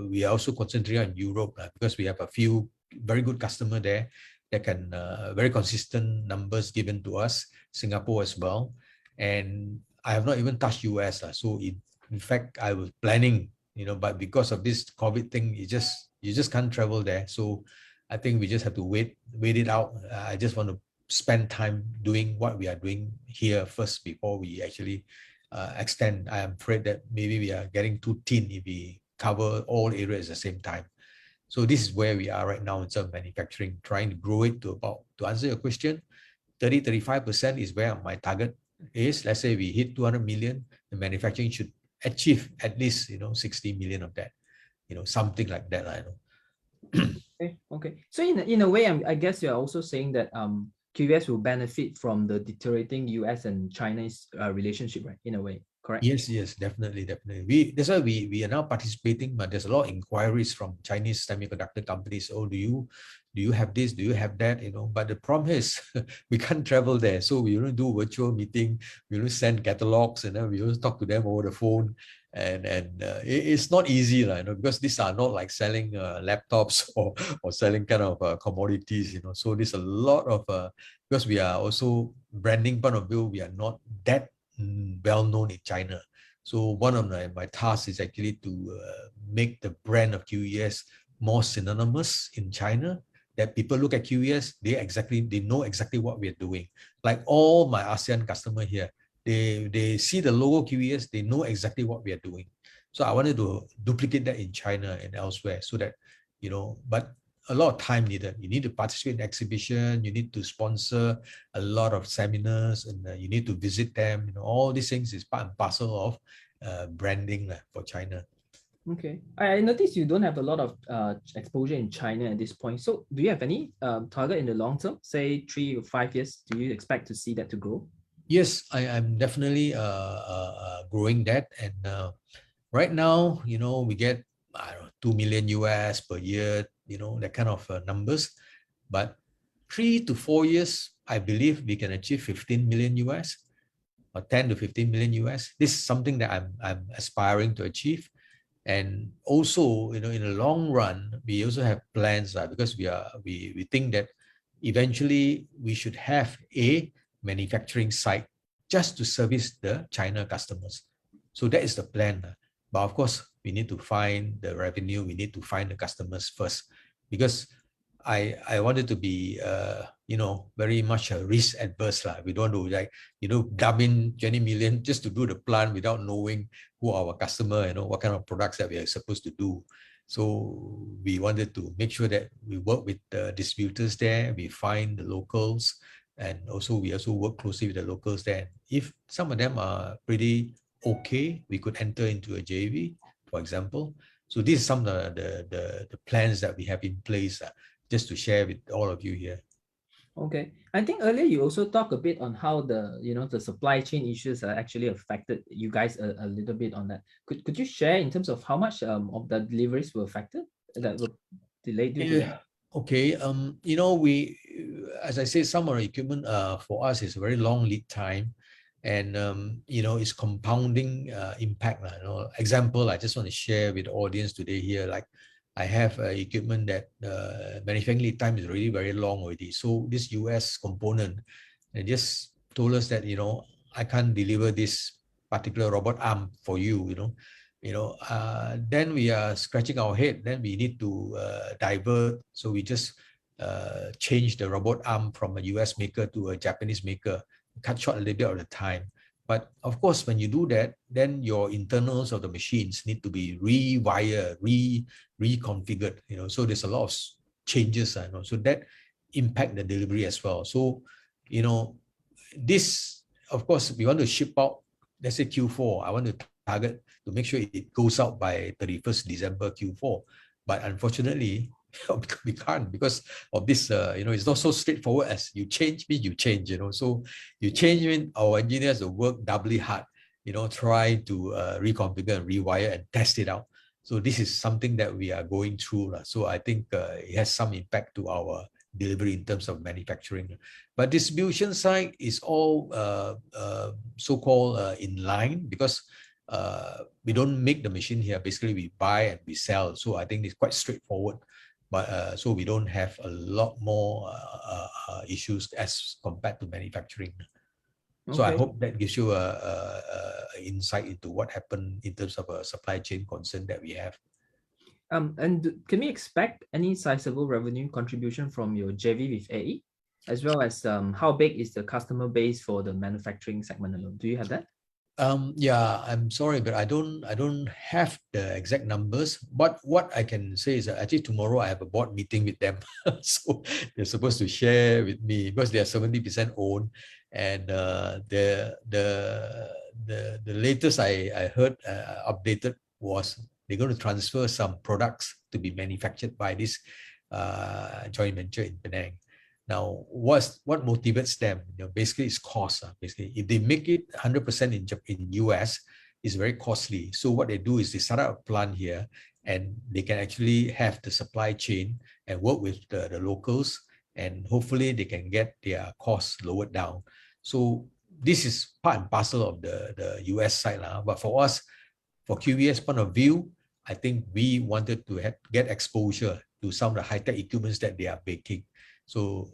we are also concentrating on Europe because we have a few very good customers there that can very consistent numbers given to us, Singapore as well. And I have not even touched US. So in fact, I was planning, but because of this COVID thing, you just can't travel there. So I think we just have to wait it out. I just want to spend time doing what we are doing here first before we actually extend. I am afraid that maybe we are getting too thin if we cover all areas at the same time. So this is where we are right now in terms of manufacturing, trying to grow it to answer your question, 30-35% is where my target is. Let's say we hit 200 million, the manufacturing should achieve at least 60 million of that, something like that. I know. Okay. So in a way, I guess you're also saying that QES will benefit from the deteriorating US and China's relationship, right? In a way, correct? Yes, yes, definitely, definitely. That's why we are now participating, but there's a lot of inquiries from Chinese semiconductor companies. Oh, do you have this? Do you have that? You know, but the problem is we can't travel there. So we only do virtual meeting, we only send catalogs, and then we only talk to them over the phone. And it's not easy, you know, because these are not like selling laptops or selling kind of commodities, you know. So there's a lot of because we are also branding point of view, we are not that well known in China. So one of my tasks is actually to make the brand of QES more synonymous in China. That people look at QES, they know exactly what we are doing. Like all my ASEAN customer here, they see the logo QES, they know exactly what we are doing. So I wanted to duplicate that in China and elsewhere, so that, you know, but a lot of time needed. You need to participate in exhibition, you need to sponsor a lot of seminars, and you need to visit them. You know, all these things is part and parcel of branding for China. Okay, I noticed you don't have a lot of exposure in China at this point. So do you have any target in the long term, say 3 or 5 years? Do you expect to see that to grow? Yes, I'm definitely growing that, and right now, you know, we get, I don't know, 2 million US per year, you know, that kind of numbers. But 3 to 4 years, I believe we can achieve 15 million US or 10 to 15 million US. This is something that I'm aspiring to achieve. And also, you know, in the long run, we also have plans because we think that eventually we should have a manufacturing site just to service the China customers. So that is the plan. But of course, we need to find the revenue, we need to find the customers first, because I wanted to be you know, very much risk adverse lah. We don't do like, you know, dump in 20 million just to do the plant without knowing who our customer, you know, what kind of products that we are supposed to do. So we wanted to make sure that we work with the distributors there, we find the locals, and also we also work closely with the locals there. If some of them are pretty okay, we could enter into a JV, for example. So these are some of the plans that we have in place, just to share with all of you here. Okay, I think earlier you also talked a bit on how the the supply chain issues are actually affected you guys a little bit on that. Could you share in terms of how much of the deliveries were affected, that were delayed due to that? Okay, you know, we, as I said, some of the equipment for us is a very long lead time, and you know, it's compounding impact. You know, example, I just want to share with the audience today here, like I have equipment that manufacturing lead time is really very long already. So this US component, they just told us that, you know, I can't deliver this particular robot arm for you, then we are scratching our head. Then we need to divert. So we just change the robot arm from a US maker to a Japanese maker, cut short a little bit of the time. But of course, when you do that, then your internals of the machines need to be rewired, reconfigured. So there's a lot of changes. So that impact the delivery as well. So, this, of course, we want to ship out. Let's say Q4. I want to target to make sure it goes out by 31st December Q4. But unfortunately, we can't because of this. It's not so straightforward as you change means you change. So you change means our engineers will work doubly hard. Try to reconfigure and rewire and test it out. So this is something that we are going through. So I think it has some impact to our delivery in terms of manufacturing. But distribution side is all so-called in line because we don't make the machine here. Basically, we buy and we sell. So I think it's quite straightforward. But so we don't have a lot more issues as compared to manufacturing. So I hope that gives you a insight into what happened in terms of a supply chain concern that we have. And can we expect any sizable revenue contribution from your JV with AE, as well as how big is the customer base for the manufacturing segment alone? Do you have that? Yeah, I'm sorry, but I don't have the exact numbers. But what I can say is that actually tomorrow I have a board meeting with them. So they're supposed to share with me because they are 70% owned. And the latest I heard updated was they're going to transfer some products to be manufactured by this joint venture in Penang. Now, what motivates them? Basically, it's cost. Basically, if they make it 100% in US, it's very costly. So what they do is they set up a plant here, and they can actually have the supply chain and work with the locals, and hopefully they can get their costs lowered down. So this is part and parcel of the US side. But for us, for QES point of view, I think we wanted to get exposure to some of the high-tech equipments that they are making. So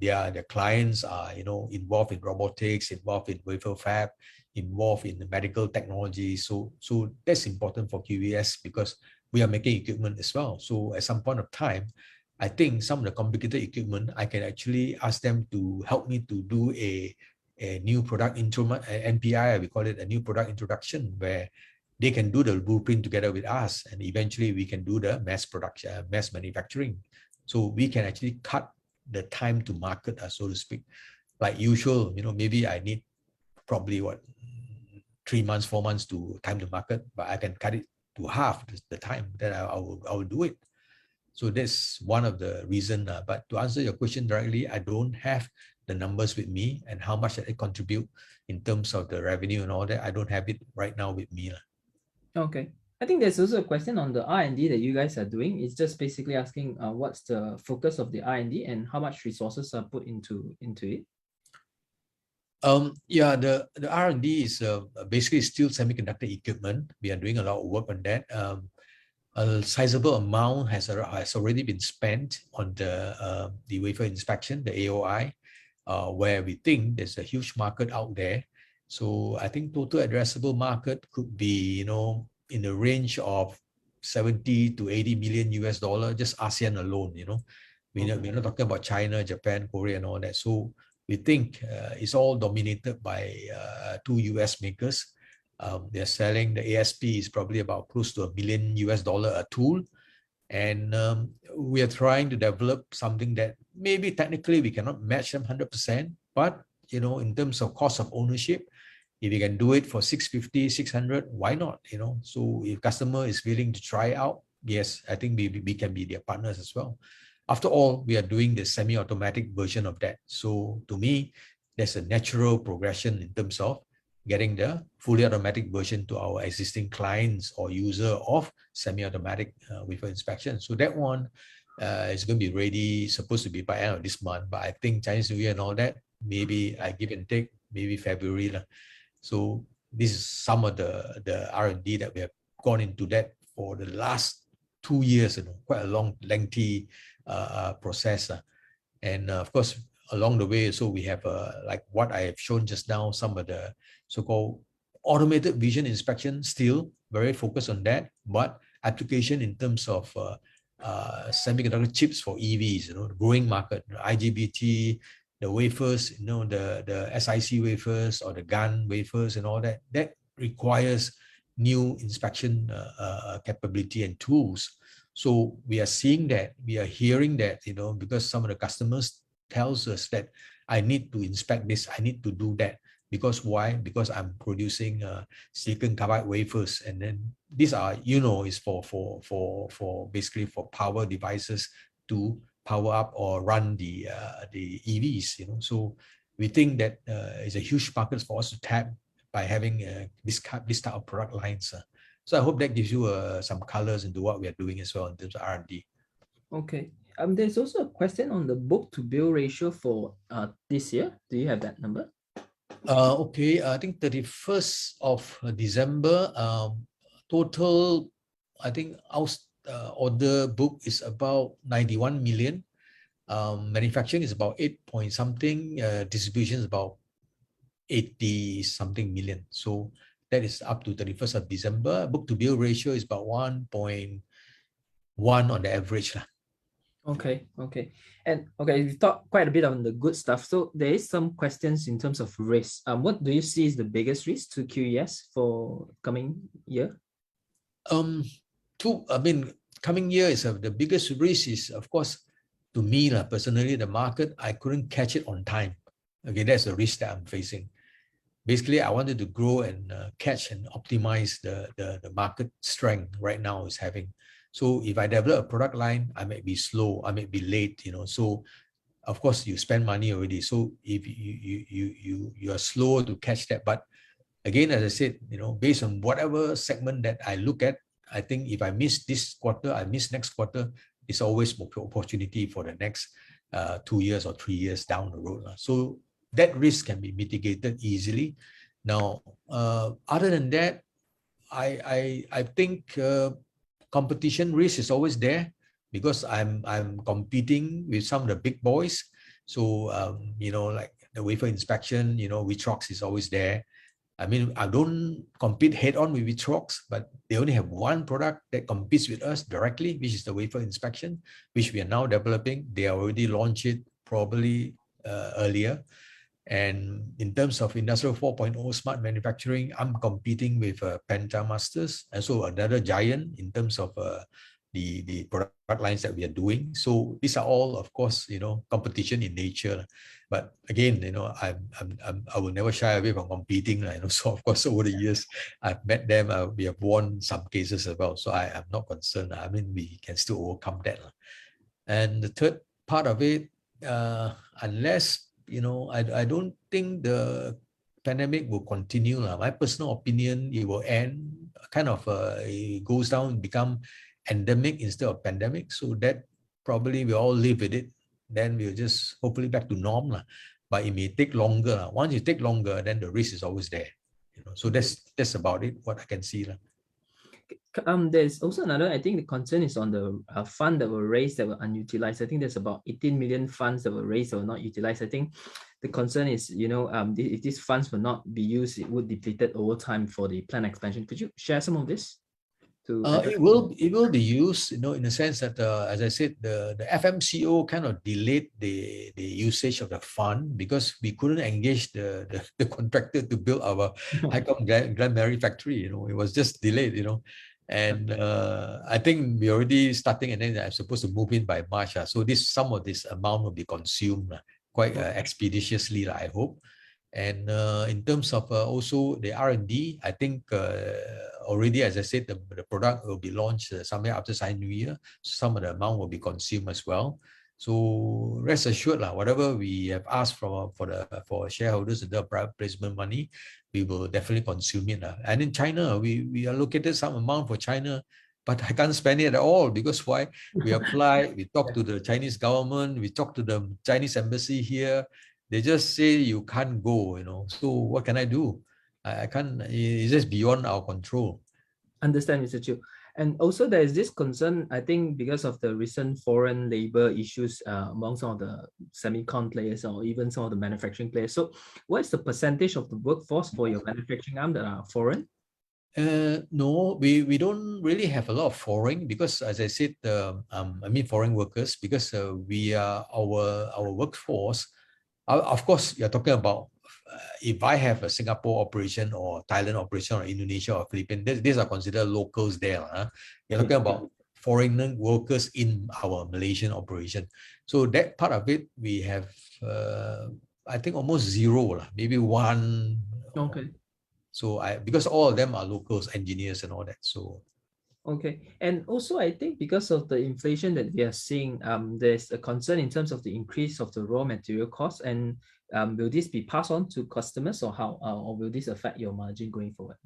their clients are involved in robotics, involved in wafer fab, involved in the medical technology. So that's important for QES because we are making equipment as well. So at some point of time, I think some of the complicated equipment, I can actually ask them to help me to do a new product NPI, we call it a new product introduction, where they can do the blueprint together with us, and eventually we can do the mass production, mass manufacturing. So we can actually cut the time to market, so to speak. Like usual, maybe I need probably 3 months, 4 months to time to market, but I can cut it to half the time. Then I will do it. So that's one of the reasons. But to answer your question directly, I don't have the numbers with me and how much I contribute in terms of the revenue and all that. I don't have it right now with me. Okay. I think there's also a question on the R&D that you guys are doing. It's just basically asking what's the focus of the R&D and how much resources are put into it. Yeah, the R&D is basically still semiconductor equipment. We are doing a lot of work on that. A sizable amount has already been spent on the wafer inspection, the AOI, where we think there's a huge market out there. So I think total addressable market could be, in the range of 70 to 80 million US dollar, just ASEAN alone, We're not talking about China, Japan, Korea, and all that. So we think it's all dominated by 2 US makers. They're selling, the ASP is probably about close to $1 million US a tool. And we are trying to develop something that maybe technically we cannot match them 100%, but in terms of cost of ownership, if you can do it for 650, 600, why not? So if customer is willing to try out, yes, I think we can be their partners as well. After all, we are doing the semi-automatic version of that. So to me, there's a natural progression in terms of getting the fully automatic version to our existing clients or user of semi-automatic wafer inspection. So that one is going to be ready, supposed to be by end of this month, but I think Chinese New Year and all that, maybe I give and take, maybe February. So this is some of the R&D that we have gone into that for the last 2 years, quite a long, lengthy process. And of course, along the way, so we have like what I have shown just now, some of the so-called automated vision inspection, still very focused on that, but application in terms of semiconductor chips for EVs, the growing market, IGBT, the wafers, the SiC wafers or the GaN wafers and all that, that requires new inspection capability and tools. So we are seeing that, we are hearing that, because some of the customers tells us that I need to inspect this, I need to do that. Because why? Because I'm producing silicon carbide wafers, and then these are, is for basically for power devices to power up or run the EVs. So we think that it's a huge market for us to tap by having this type of product lines. So I hope that gives you some colors into what we are doing as well in terms of R&D. Okay. There's also a question on the book-to-bill ratio for this year. Do you have that number? Okay, I think 31st of December, total, I think our order book is about 91 million. Manufacturing is about 8 point something, distribution is about 80 something million. So that is up to 31st of December. Book-to-bill ratio is about 1.1 on the average. Okay. And we've talked quite a bit on the good stuff. So there is some questions in terms of risk. What do you see is the biggest risk to QES for coming year? Coming year is the biggest risk is, of course, to me personally, the market, I couldn't catch it on time. Okay, that's the risk that I'm facing. Basically, I wanted to grow and catch and optimize the market strength right now is having. So if I develop a product line, I may be slow, I may be late, So of course you spend money already. So if you are slow to catch that. But again, as I said, based on whatever segment that I look at, I think if I miss this quarter, I miss next quarter, it's always more opportunity for the next 2 years or 3 years down the road. So that risk can be mitigated easily. Now, other than that, I think competition risk is always there because I'm competing with some of the big boys. So like the wafer inspection, Vitrox is always there. I mean, I don't compete head-on with Vitrox, but they only have one product that competes with us directly, which is the wafer inspection, which we are now developing. They already launched it probably earlier. And in terms of Industrial 4.0 smart manufacturing, I'm competing with Pentamasters, and so another giant in terms of the product lines that we are doing. So these are all, of course, competition in nature. But again, I will never shy away from competing. So of course, over the years, I've met them. We have won some cases as well. So I am not concerned. I mean, we can still overcome that. And the third part of it, unless I don't think the pandemic will continue. My personal opinion, it will end kind of, it goes down, become endemic instead of pandemic. So that probably we all live with it. Then we'll just hopefully back to norm. But it may take longer. Once it take longer, then the risk is always there. So that's about it, what I can see. There's also another, I think the concern is on the fund that were raised that were unutilized. I think there's about 18 million funds that were raised that were not utilized. I think the concern is, if these funds will not be used, it would depleted over time for the plan expansion. Could you share some of this? It will be used, in the sense that, as I said, the FMCO kind of delayed the usage of the fund because we couldn't engage the contractor to build our Icom Grand Mary factory. It was just delayed. And I think we're already starting, and then I'm supposed to move in by March. So some of this amount will be consumed quite expeditiously, I hope. And in terms of also the R&D, I think already, as I said, the product will be launched somewhere after Chinese New Year. Some of the amount will be consumed as well. So rest assured, whatever we have asked for shareholders in the private placement money, we will definitely consume it. And in China, we allocated some amount for China, but I can't spend it at all because why? We apply, we talk to the Chinese government, we talk to the Chinese embassy here. They just say you can't go, So what can I do? I can't. It's just beyond our control. Understand, Mr. Chiu. And also there is this concern, I think, because of the recent foreign labor issues among some of the semicon players or even some of the manufacturing players. So what is the percentage of the workforce for your manufacturing arm that are foreign? No, we don't really have a lot of foreign because, as I said, foreign workers, because we are our workforce. Of course, you're talking about if I have a Singapore operation or Thailand operation or Indonesia or Philippines, these are considered locals there. You're talking about foreign workers in our Malaysian operation. So that part of it, we have, I think, almost zero, maybe one. Okay. So because all of them are locals, engineers and all that. So. Okay, and also I think because of the inflation that we are seeing, there's a concern in terms of the increase of the raw material costs, and will this be passed on to customers or how, or will this affect your margin going forward?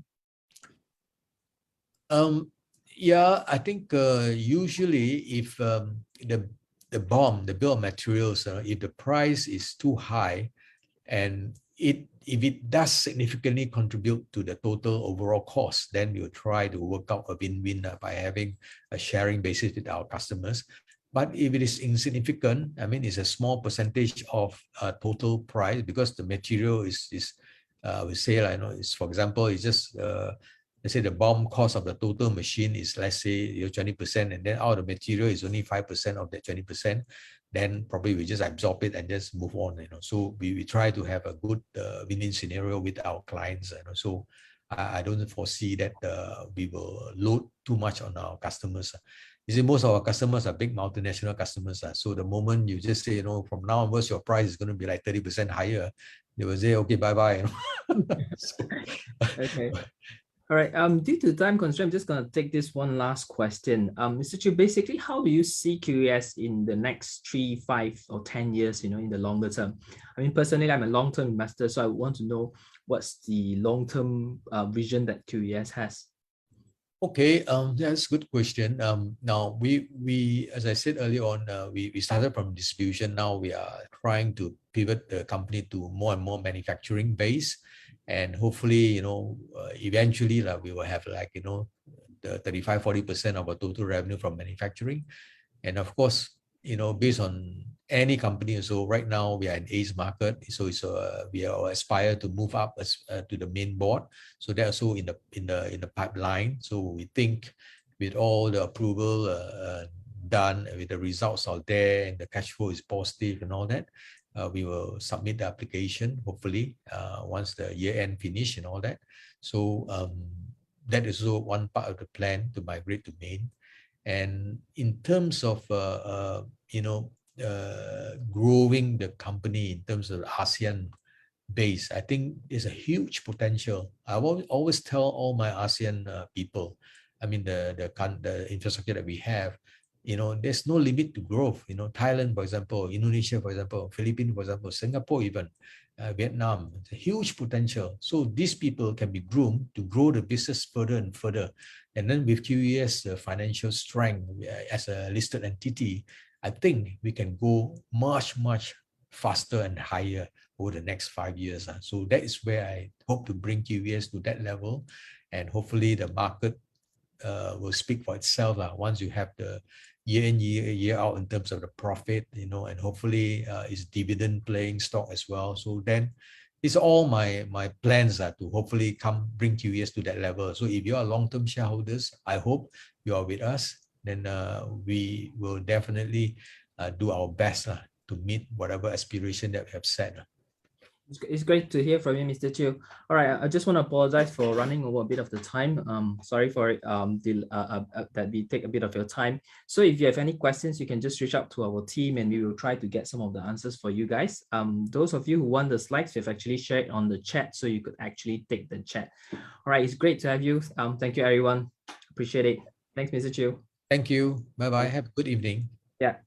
Yeah, I think usually if the bill of materials, if the price is too high, and if it does significantly contribute to the total overall cost, then we'll try to work out a win-win by having a sharing basis with our customers. But if it is insignificant, I mean, it's a small percentage of total price because the material is we say, it's, for example, it's just let's say the BOM cost of the total machine is, let's say, 20%, and then out of the material is only 5% of that 20%. Then probably we just absorb it and just move on. So we try to have a good win-win scenario with our clients. So I don't foresee that we will load too much on our customers. You see, most of our customers are big multinational customers. So the moment you just say, from now onwards, your price is going to be like 30% higher, they will say, okay, bye-bye. Okay. All right. Due to time constraint, I'm just gonna take this one last question. Mr. Chu, basically, how do you see QES in the next 3, 5, or 10 years? In the longer term. I mean, personally, I'm a long-term investor, so I want to know what's the long-term vision that QES has. Okay, that's a good question. Now we as I said earlier on, we started from distribution. Now we are trying to pivot the company to more and more manufacturing base, and hopefully, eventually, we will have the 35-40% of our total revenue from manufacturing, and of course, based on any company. So right now we are in A's market, so we are aspire to move up to the main board. So that's also in the pipeline. So we think with all the approval done, with the results out there and the cash flow is positive and all that, we will submit the application hopefully once the year end finish and all that. So that is also one part of the plan to migrate to main. And in terms of growing the company in terms of the ASEAN base, I think there's a huge potential. I will always tell all my ASEAN people, I mean the infrastructure that we have, there's no limit to growth. Thailand, for example, Indonesia, for example, Philippines, for example, Singapore, even Vietnam, it's a huge potential. So these people can be groomed to grow the business further and further. And then with QES financial strength as a listed entity, I think we can go much, much faster and higher over the next 5 years. So that is where I hope to bring QES to that level. And hopefully the market will speak for itself once you have the year in, year out in terms of the profit, and hopefully it's dividend paying stock as well. So then it's all my plans to hopefully bring QES to that level. So if you are long-term shareholders, I hope you are with us. Then we will definitely do our best to meet whatever aspiration that we have set. It's great to hear from you, Mr. Chiu. All right, I just want to apologize for running over a bit of the time. Sorry for that we take a bit of your time. So if you have any questions, you can just reach out to our team and we will try to get some of the answers for you guys. Those of you who want the slides, we've actually shared on the chat, so you could actually take the chat. All right, it's great to have you. Thank you, everyone. Appreciate it. Thanks, Mr. Chiu. Thank you. Bye-bye. Have a good evening. Yeah.